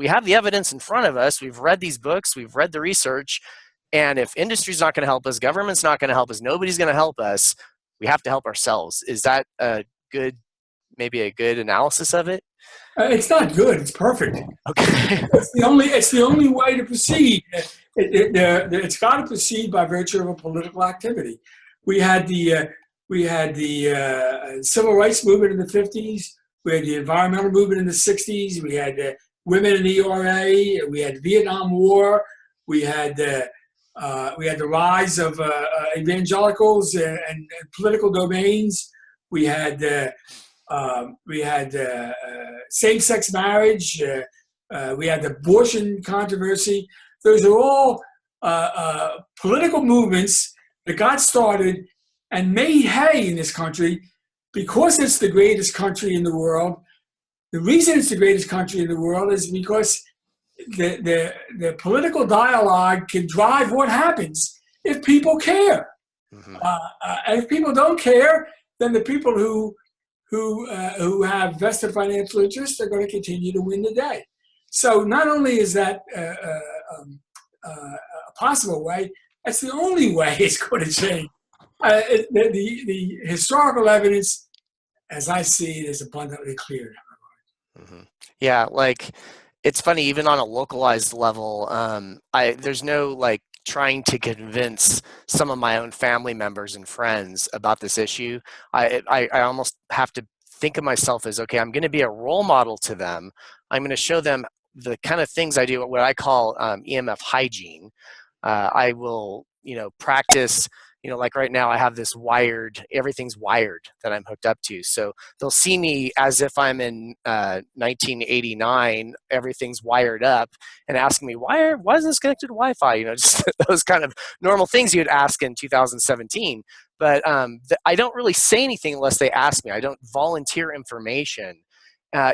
A: have the evidence in front of us. We've read these books. We've read the research. And if industry's not going to help us, government's not going to help us, nobody's going to help us, we have to help ourselves. Is that maybe a good analysis of it?
B: It's not good. It's perfect.
A: Okay.
B: It's the only way to proceed. It's got to proceed by virtue of a political activity. We had the civil rights movement in the 50s. We had the environmental movement in the 60s. We had women in the ERA. We had the Vietnam War. We had the rise of evangelicals and political domains. We had same-sex marriage. We had the abortion controversy. Those are all political movements that got started and made hay in this country because it's the greatest country in the world. The reason it's the greatest country in the world is because the political dialogue can drive what happens if people care. Mm-hmm. And if people don't care, then the people who have vested financial interests are going to continue to win the day. So not only is that a possible way, that's the only way it's going to change. The historical evidence, as I see it, is abundantly clear.
A: Mm-hmm. Yeah, it's funny, even on a localized level, there's no trying to convince some of my own family members and friends about this issue. I almost have to think of myself as, okay, I'm going to be a role model to them. I'm going to show them the kind of things I do, what I call EMF hygiene. I will, practice, like right now I have this everything's wired that I'm hooked up to. So they'll see me as if I'm in 1989, everything's wired up, and asking me, why is this connected to Wi-Fi? Just those kind of normal things you'd ask in 2017. But I don't really say anything unless they ask me. I don't volunteer information.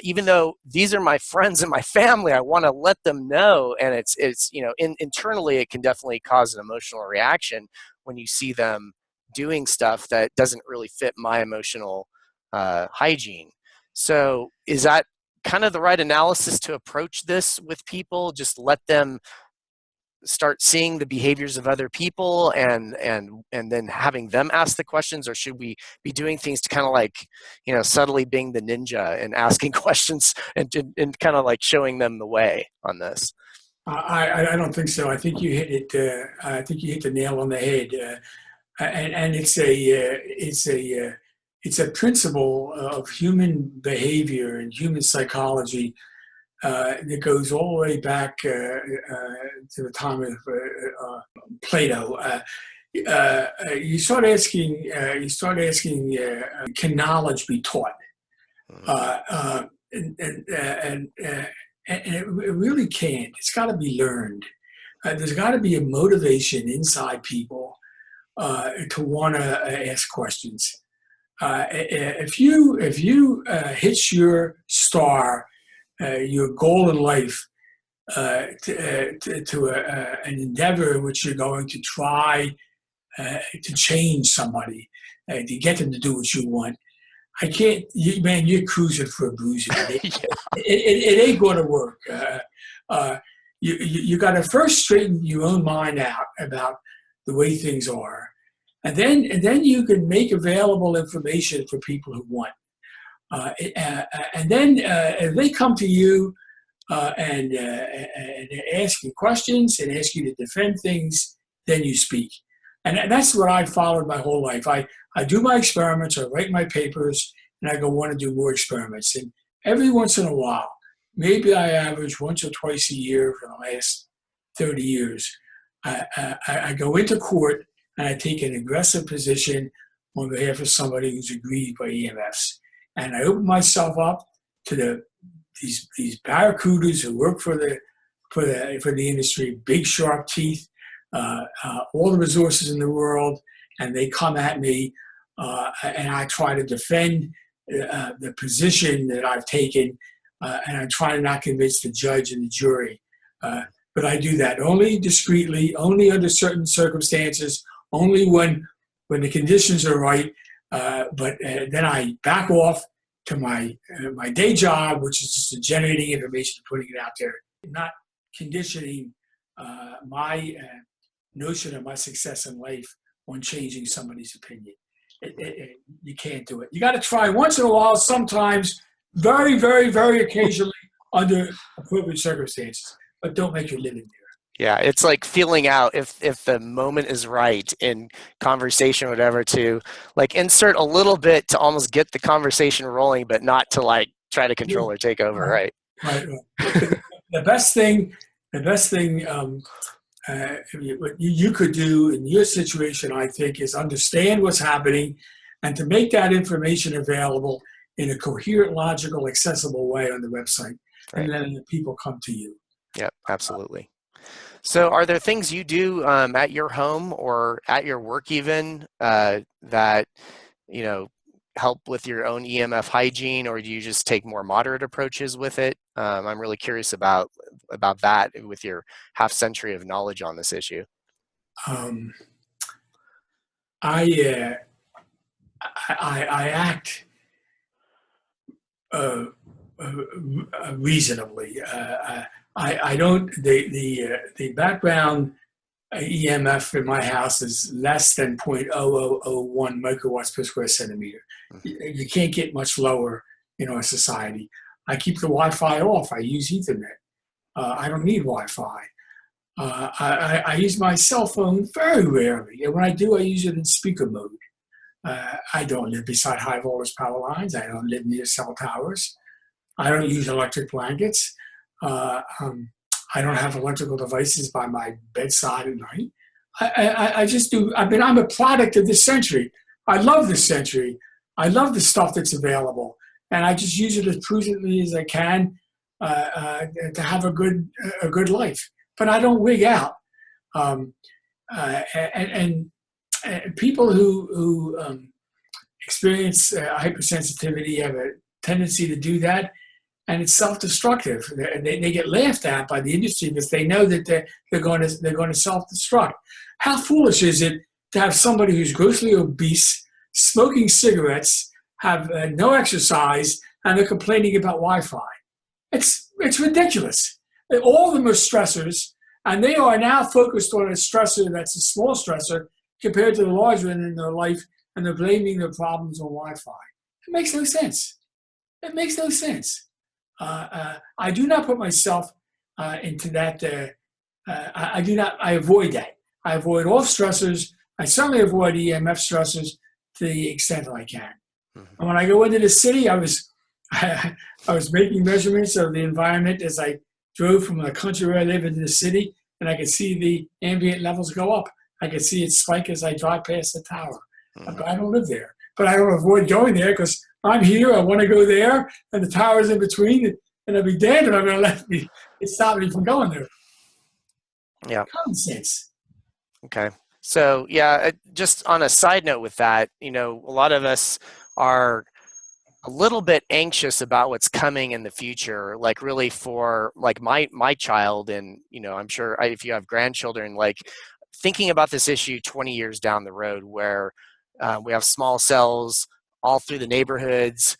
A: Even though these are my friends and my family, I want to let them know. And it's internally, it can definitely cause an emotional reaction when you see them doing stuff that doesn't really fit my emotional hygiene. So is that kind of the right analysis to approach this with people? Just let them start seeing the behaviors of other people and then having them ask the questions, or should we be doing things to kind of like subtly being the ninja and asking questions and kind of like showing them the way on this?
B: I don't think so. I think you hit it. I think you hit the nail on the head, and it's a principle of human behavior and human psychology that goes all the way back to the time of Plato. You start asking, can knowledge be taught? And it really can't. It's got to be learned. There's got to be a motivation inside people to want to ask questions. If you hit your star, your goal in life, to an endeavor in which you're going to try to change somebody, to get them to do what you want, man, you're cruising for a bruiser. It ain't going to work. You got to first straighten your own mind out about the way things are, and then you can make available information for people who want. And then if they come to you and ask you questions and ask you to defend things, then you speak. And that's what I followed my whole life. I do my experiments, I write my papers, and I go want to do more experiments. And every once in a while, maybe I average once or twice a year for the last 30 years, I go into court and I take an aggressive position on behalf of somebody who's aggrieved by EMFs. And I open myself up to these barracudas who work for the industry, big sharp teeth, all the resources in the world, and they come at me, and I try to defend the position that I've taken, and I try to not convince the judge and the jury. But I do that only discreetly, only under certain circumstances, only when the conditions are right. But then I back off to my day job, which is just generating information and putting it out there, not conditioning my notion of my success in life on changing somebody's opinion. You can't do it. You got to try once in a while, sometimes, very, very, very occasionally, under appropriate circumstances, but don't make your living there.
A: Yeah, it's like feeling out if the moment is right in conversation, or whatever, to like insert a little bit to almost get the conversation rolling, but not to like try to control or take over, right?
B: Right. The best thing what you could do in your situation, I think, is understand what's happening and to make that information available in a coherent, logical, accessible way on the website. Right. And then the people come to you.
A: Yeah, absolutely. So are there things you do at your home or at your work even that, help with your own EMF hygiene, or do you just take more moderate approaches with it? I'm really curious about that with your half century of knowledge on this issue.
B: I act reasonably. I don't. The background EMF in my house is less than 0.0001 microwatts per square centimeter. You can't get much lower in our society. I keep the Wi-Fi off. I use Ethernet. I don't need Wi-Fi. I use my cell phone very rarely, and when I do, I use it in speaker mode. I don't live beside high voltage power lines. I don't live near cell towers. I don't use electric blankets. I don't have electrical devices by my bedside at night. I just do. I mean, I'm a product of this century. I love this century. I love the stuff that's available, and I just use it as prudently as I can to have a good life. But I don't wig out. Um, and people who experience hypersensitivity have a tendency to do that, and it's self-destructive. They get laughed at by the industry because they know that they're going to self-destruct. How foolish is it to have somebody who's grossly obese, smoking cigarettes, have no exercise, and they're complaining about Wi-Fi? It's ridiculous. All of them are stressors, and they are now focused on a stressor that's a small stressor compared to the large one in their life, and they're blaming their problems on Wi-Fi. It makes no sense. It makes no sense. I do not put myself into that. I do not. I avoid that. I avoid all stressors. I certainly avoid EMF stressors to the extent that I can. Mm-hmm. And when I go into the city, I was making measurements of the environment as I drove from the country where I live into the city, and I could see the ambient levels go up. I could see it spike as I drive past the tower. Mm-hmm. But I don't live there. But I don't avoid going there because I'm here, I want to go there, and the tower's in between, and I'd be damned if I'm going to let it stop me from going there.
A: Yeah.
B: Common sense.
A: Okay. So, yeah, just on a side note with that, a lot of us are a little bit anxious about what's coming in the future, like really for like my child, and, I'm sure if you have grandchildren, like thinking about this issue 20 years down the road where we have small cells all through the neighborhoods.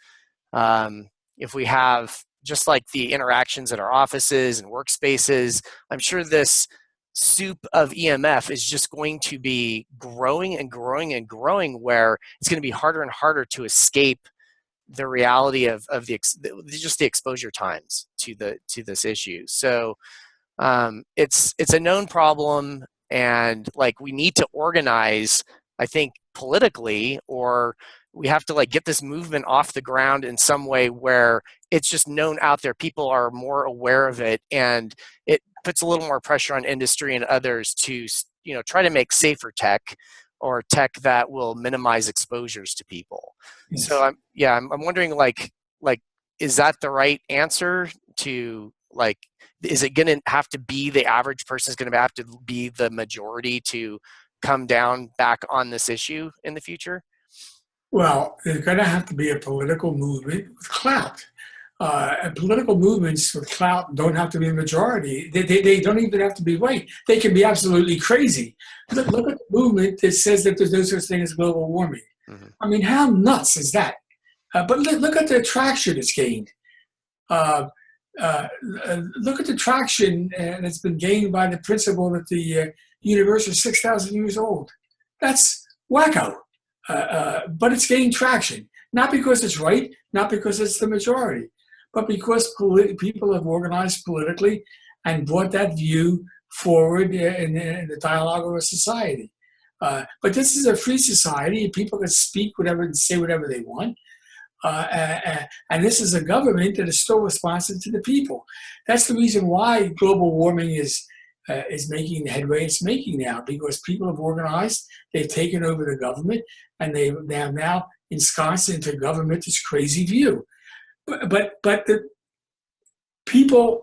A: If we have just like the interactions at our offices and workspaces, I'm sure this soup of EMF is just going to be growing and growing and growing, where it's going to be harder and harder to escape the reality of just the exposure times to this issue. So it's a known problem, and like we need to organize, I think, politically, or we have to like get this movement off the ground in some way where it's just known out there. People are more aware of it, and it puts a little more pressure on industry and others to, try to make safer tech, or tech that will minimize exposures to people. Yes. So I'm wondering, like, is that the right answer to, like, is it going to have to be the average person is going to have to be the majority to come down back on this issue in the future?
B: Well, there's going to have to be a political movement with clout. And political movements with clout don't have to be a majority. They don't even have to be right. They can be absolutely crazy. Look at the movement that says that there's no such thing as global warming. Mm-hmm. I mean, how nuts is that? But look at the traction it's gained. Look at the traction that's been gained by the principle that the universe is 6,000 years old. That's wacko. But it's gained traction, not because it's right, not because it's the majority, but because people have organized politically and brought that view forward in the dialogue of a society. But this is a free society. People can speak whatever and say whatever they want. And this is a government that is still responsive to the people. That's the reason why global warming is making the headway it's making now, because people have organized, they've taken over the government, and they have now ensconced into government this crazy view. But the people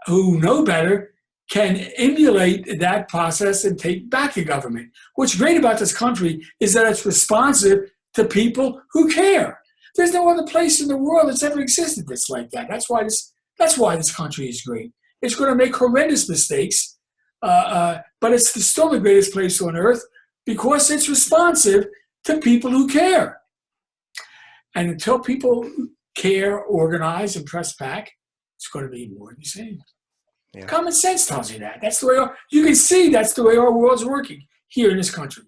B: who know better can emulate that process and take back the government. What's great about this country is that it's responsive to people who care. There's no other place in the world that's ever existed that's like that. That's why this country is great. It's going to make horrendous mistakes, but it's still the greatest place on earth because it's responsive to people who care. And until people care, organize, and press back, it's going to be more of the same. Yeah. Common sense tells you that. That's the way you can see that's the way our world's working here in this country.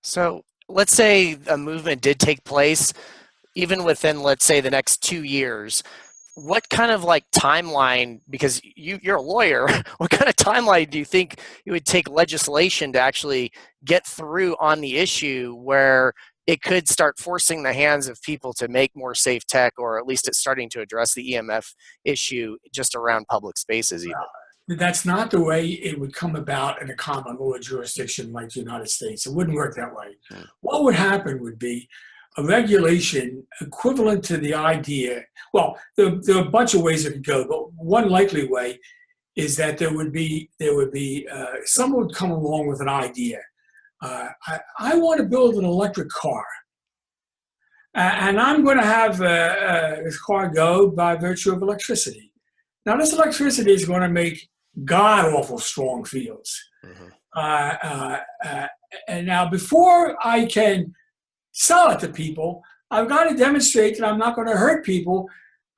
B: So
A: let's say a movement did take place, even within, let's say, the next 2 years. What kind of like timeline, because you're a lawyer, what kind of timeline do you think it would take legislation to actually get through on the issue where it could start forcing the hands of people to make more safe tech, or at least it's starting to address the EMF issue just around public spaces even?
B: that's not the way it would come about in a common law jurisdiction like the United States. It wouldn't work that way. What would happen would be a regulation equivalent to the idea. Well, there are a bunch of ways it could go, but one likely way is that there would be someone would come along with an idea. I want to build an electric car, and I'm going to have this car go by virtue of electricity. Now, this electricity is going to make god-awful strong fields. And now, before I can sell it to people, I've got to demonstrate that I'm not going to hurt people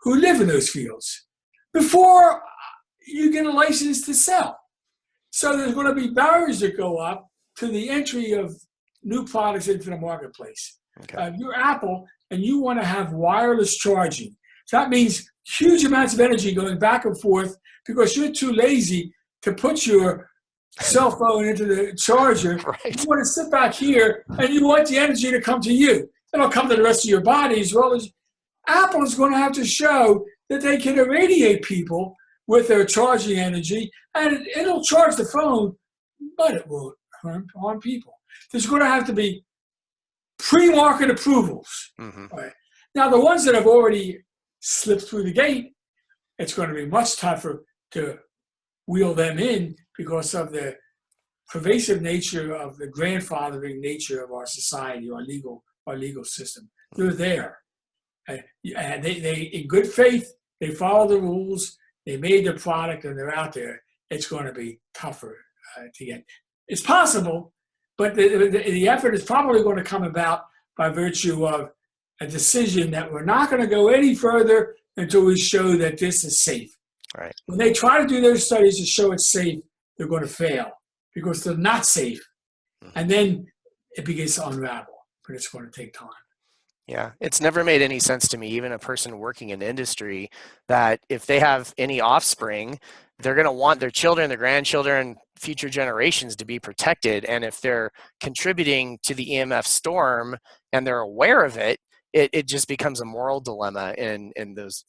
B: who live in those fields before you get a license to sell. So there's going to be barriers that go up to the entry of new products into the marketplace.
A: Okay.
B: You're Apple, and you want to have wireless charging. So that means huge amounts of energy going back and forth because you're too lazy to put your cell phone into the charger.
A: Right.
B: You want to sit back here, and you want the energy to come to you. It'll come to the rest of your body as well as Apple is going to have to show that they can irradiate people with their charging energy, and it'll charge the phone, but it won't harm people. There's going to have to be pre-market approvals. Right? Now, the ones that have already slipped through the gate, it's going to be much tougher to wheel them in because of the pervasive nature of the grandfathering nature of our society, our legal system. They're there. And they in good faith, they follow the rules, they made the product, and they're out there. It's going to be tougher to get. It's possible, but the effort is probably going to come about by virtue of a decision that we're not going to go any further until we show that this is safe.
A: Right.
B: When they try to do their studies to show it's safe, they're going to fail because they're not safe. And then it begins to unravel, but it's going to take time.
A: Yeah, it's never made any sense to me, even a person working in industry, that if they have any offspring, they're going to want their children, their grandchildren, future generations to be protected. And if they're contributing to the EMF storm and they're aware of it, it just becomes a moral dilemma in those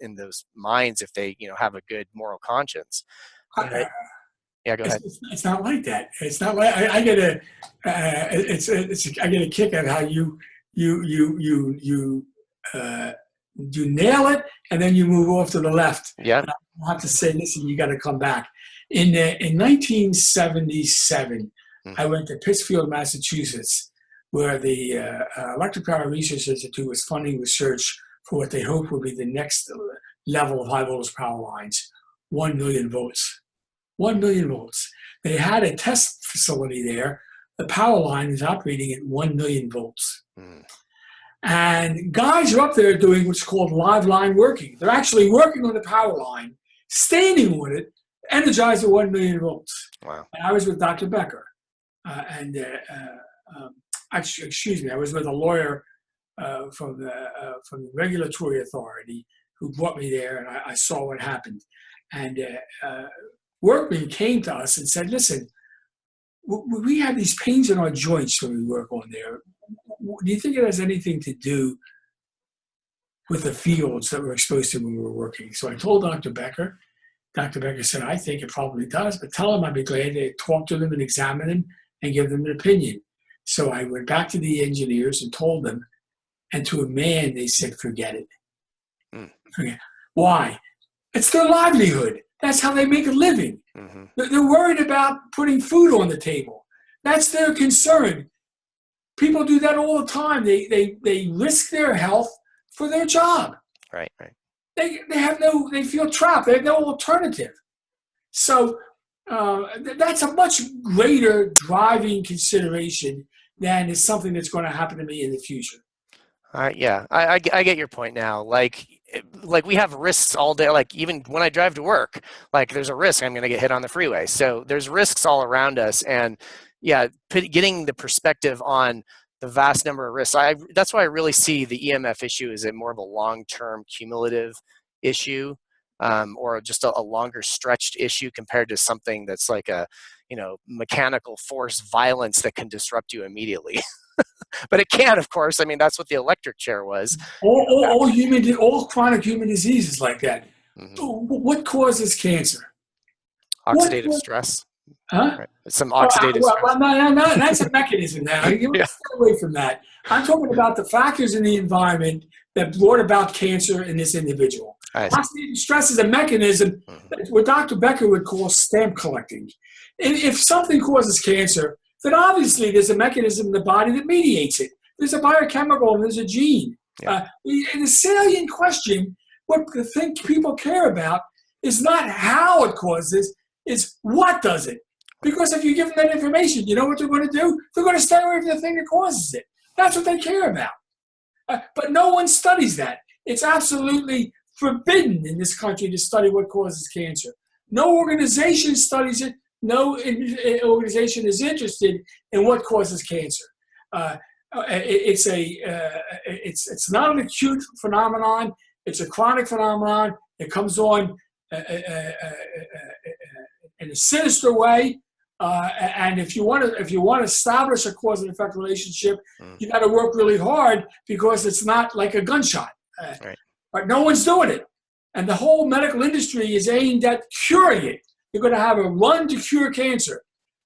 A: minds if they have a good moral conscience. Yeah, go ahead.
B: It's not like that. It's not like I get a I get a kick at how you nail it and then you move off to the left.
A: Yeah.
B: I have to say, listen, you got to come back. In 1977, I went to Pittsfield, Massachusetts, where the Electric Power Research Institute was funding research for what they hoped would be the next level of high voltage power lines, 1 million volts. 1 million volts. They had a test facility there. The power line is operating at 1 million volts. And guys are up there doing what's called live line working. They're actually working on the power line, standing on it, energized at 1 million volts.
A: Wow.
B: And I was with Dr. Becker. Excuse me, I was with a lawyer from the regulatory authority who brought me there, and I saw what happened. And workmen came to us and said, listen, we have these pains in our joints when we work on there. Do you think it has anything to do with the fields that we're exposed to when we were working? So I told Dr. Becker. Dr. Becker said, I think it probably does, but tell him I'd be glad to talk to them and examine them and give them an opinion. So I went back to the engineers and told them, and to a man, they said, forget it. Forget. Why? It's their livelihood. That's how they make a living. They're worried about putting food on the table. That's their concern. People do that all the time. They risk their health for their job.
A: Right.
B: They feel trapped. They have no alternative. So that's a much greater driving consideration than is something that's going to happen to me in the future.
A: Yeah, I get your point now. Like we have risks all day. Like even when I drive to work, like there's a risk I'm going to get hit on the freeway. So there's risks all around us. And yeah, getting the perspective on the vast number of risks. That's why I really see the EMF issue as more of a long-term cumulative issue, or just a longer stretched issue compared to something that's like a mechanical force violence that can disrupt you immediately. But it can, of course. I mean, that's what the electric chair was.
B: All chronic human diseases like that. What causes cancer? What,
A: Oxidative stress.
B: huh?
A: Right. Some oxidative stress.
B: No, that's a mechanism now. You
A: Yeah.
B: stay away from that. I'm talking about the factors in the environment that brought about cancer in this individual.
A: I see.
B: Oxidative stress is a mechanism that what Dr. Becker would call stamp collecting. If something causes cancer, then obviously there's a mechanism in the body that mediates it. There's a biochemical and there's a gene.
A: Yeah.
B: The salient question, what the thing people care about, is not how it causes, it's what does it. Because if you give them that information, you know what they're going to do? They're going to stay away from the thing that causes it. That's what they care about. But no one studies that. It's absolutely forbidden in this country to study what causes cancer. No organization studies it. No organization is interested in what causes cancer. It's not an acute phenomenon. It's a chronic phenomenon. It comes on in a sinister way. And if you want to establish a cause and effect relationship, you got to work really hard because it's not like a gunshot.
A: Right.
B: But no one's doing it, and the whole medical industry is aimed at curing it. You're going to have a run to cure cancer.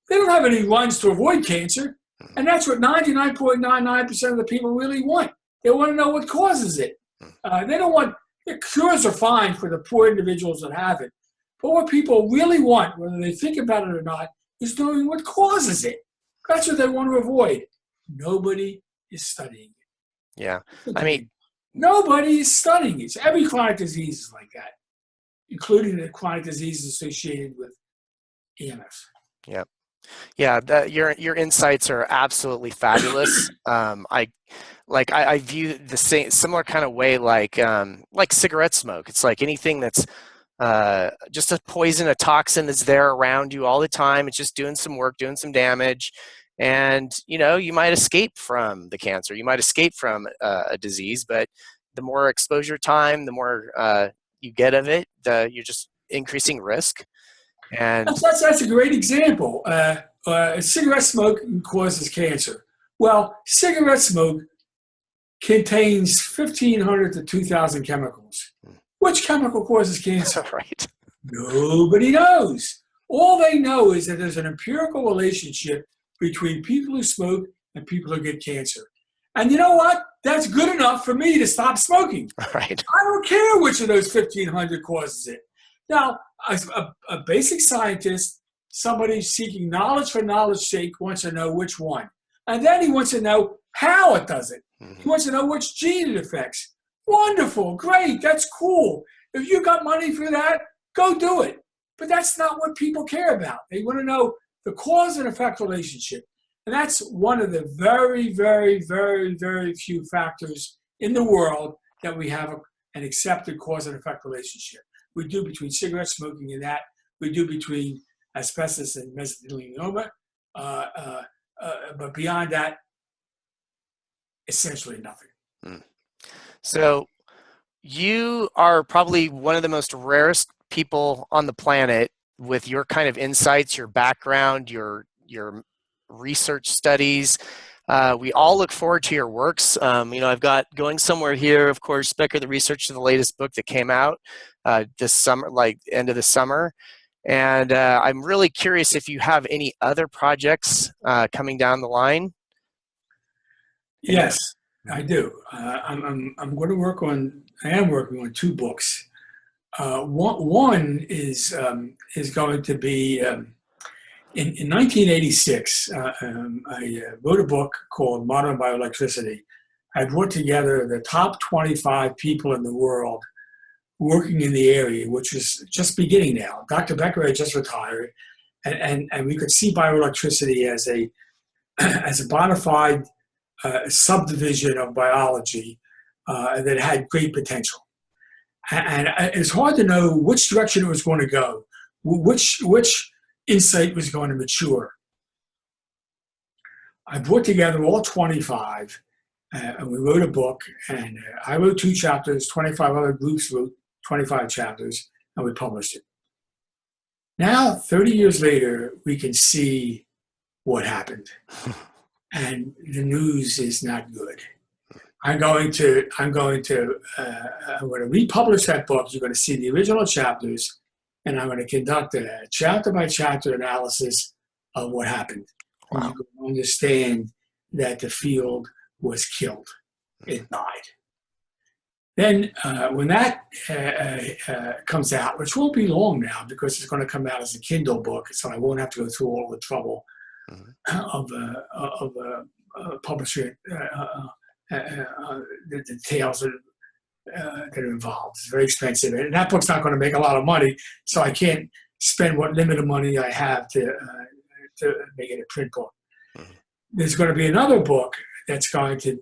B: They don't have any runs to avoid cancer, and that's what 99.99% of the people really want. They want to know what causes it. They don't want the cures are fine for the poor individuals that have it, but what people really want, whether they think about it or not, is knowing what causes it. That's what they want to avoid. Nobody is studying it.
A: Yeah. I mean,
B: nobody is studying it. So every chronic disease is like that, including the chronic diseases associated with EMFs.
A: Yeah. Yeah, your insights are absolutely fabulous. I view the same similar kind of way like cigarette smoke. It's like anything that's just a poison, a toxin that's there around you all the time. It's just doing some work, doing some damage, and you might escape from the cancer. You might escape from a disease, but the more exposure time, the more you get of it, you're just increasing risk. And
B: that's a great example. Cigarette smoke causes cancer. Well, cigarette smoke contains 1,500 to 2,000 chemicals. Which chemical causes cancer?
A: Right.
B: Nobody knows. All they know is that there's an empirical relationship between people who smoke and people who get cancer. And you know what? That's good enough for me to stop smoking.
A: Right.
B: I don't care which of those 1,500 causes it. Now, a basic scientist, somebody seeking knowledge for knowledge's sake, wants to know which one. And then he wants to know how it does it. He wants to know which gene it affects. Wonderful, great, that's cool. If you got money for that, go do it. But that's not what people care about. They want to know the cause and effect relationship. And that's one of the very, very, very, very few factors in the world that we have an accepted cause and effect relationship. We do between cigarette smoking and that. We do between asbestos and mesothelioma. But beyond that, essentially nothing.
A: So you are probably one of the most rarest people on the planet with your kind of insights, your background, your research studies. We all look forward to your works. I've got Going Somewhere here, of course, Becker the Researcher, the latest book that came out this summer, like end of the summer. And I'm really curious if you have any other projects coming down the line.
B: Yes, I do. I'm going to work on. I am working on two books. One is going to be in 1986. I wrote a book called Modern Bioelectricity. I brought together the top 25 people in the world working in the area, which is just beginning now. Dr. Becker had just retired, and we could see bioelectricity as a bona fide subdivision of biology that had great potential. And it's hard to know which direction it was going to go, which insight was going to mature. I brought together all 25, and we wrote a book, and I wrote 2 chapters, 25 other groups wrote 25 chapters, and we published it. Now, 30 years later, we can see what happened. And the news is not good. I'm going to republish that book. You're going to see the original chapters, and I'm going to conduct a chapter-by-chapter analysis of what happened. And
A: Wow.
B: you can understand that the field was killed. It died. Then when that comes out, which won't be long now because it's going to come out as a Kindle book, so I won't have to go through all the trouble of publishing the details that are involved. It's very expensive, and that book's not going to make a lot of money, so I can't spend what limited money I have to make it a print book. There's going to be another book that's going to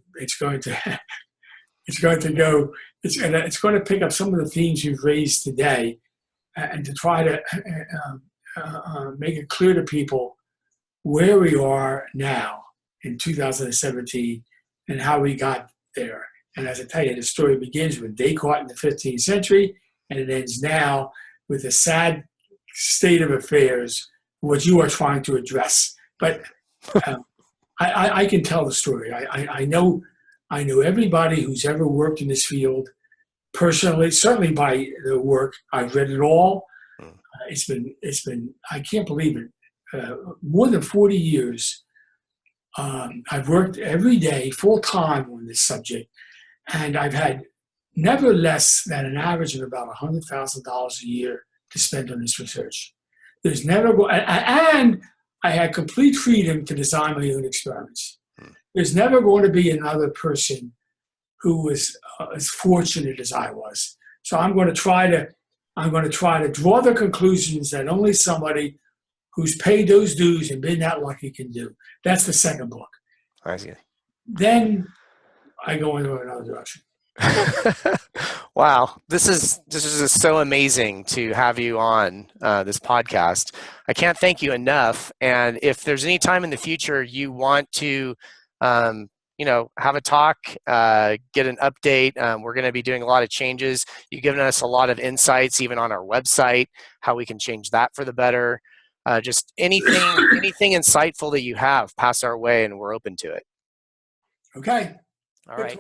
B: pick up some of the themes you've raised today, and to try to make it clear to people where we are now in 2017 and how we got there. And as I tell you, the story begins with Descartes in the 15th century, and it ends now with the sad state of affairs, what you are trying to address. But I can tell the story. I know everybody who's ever worked in this field personally, certainly by the work. I've read it all. It's been I can't believe it, more than 40 years. I've worked every day full time on this subject, and I've had never less than an average of about $100,000 a year to spend on this research. There's never, and I had complete freedom to design my own experiments. There's never going to be another person who was as fortunate as I was. So I'm going to try to draw the conclusions that only somebody who's paid those dues and been that lucky can do. That's the second book.
A: I see.
B: Then I go into another direction.
A: Wow, this is so amazing to have you on this podcast. I can't thank you enough. And if there's any time in the future you want to, have a talk, get an update, we're going to be doing a lot of changes. You've given us a lot of insights, even on our website, how we can change that for the better. Just anything insightful that you have, pass our way, and we're open to it.
B: Okay.
A: All right.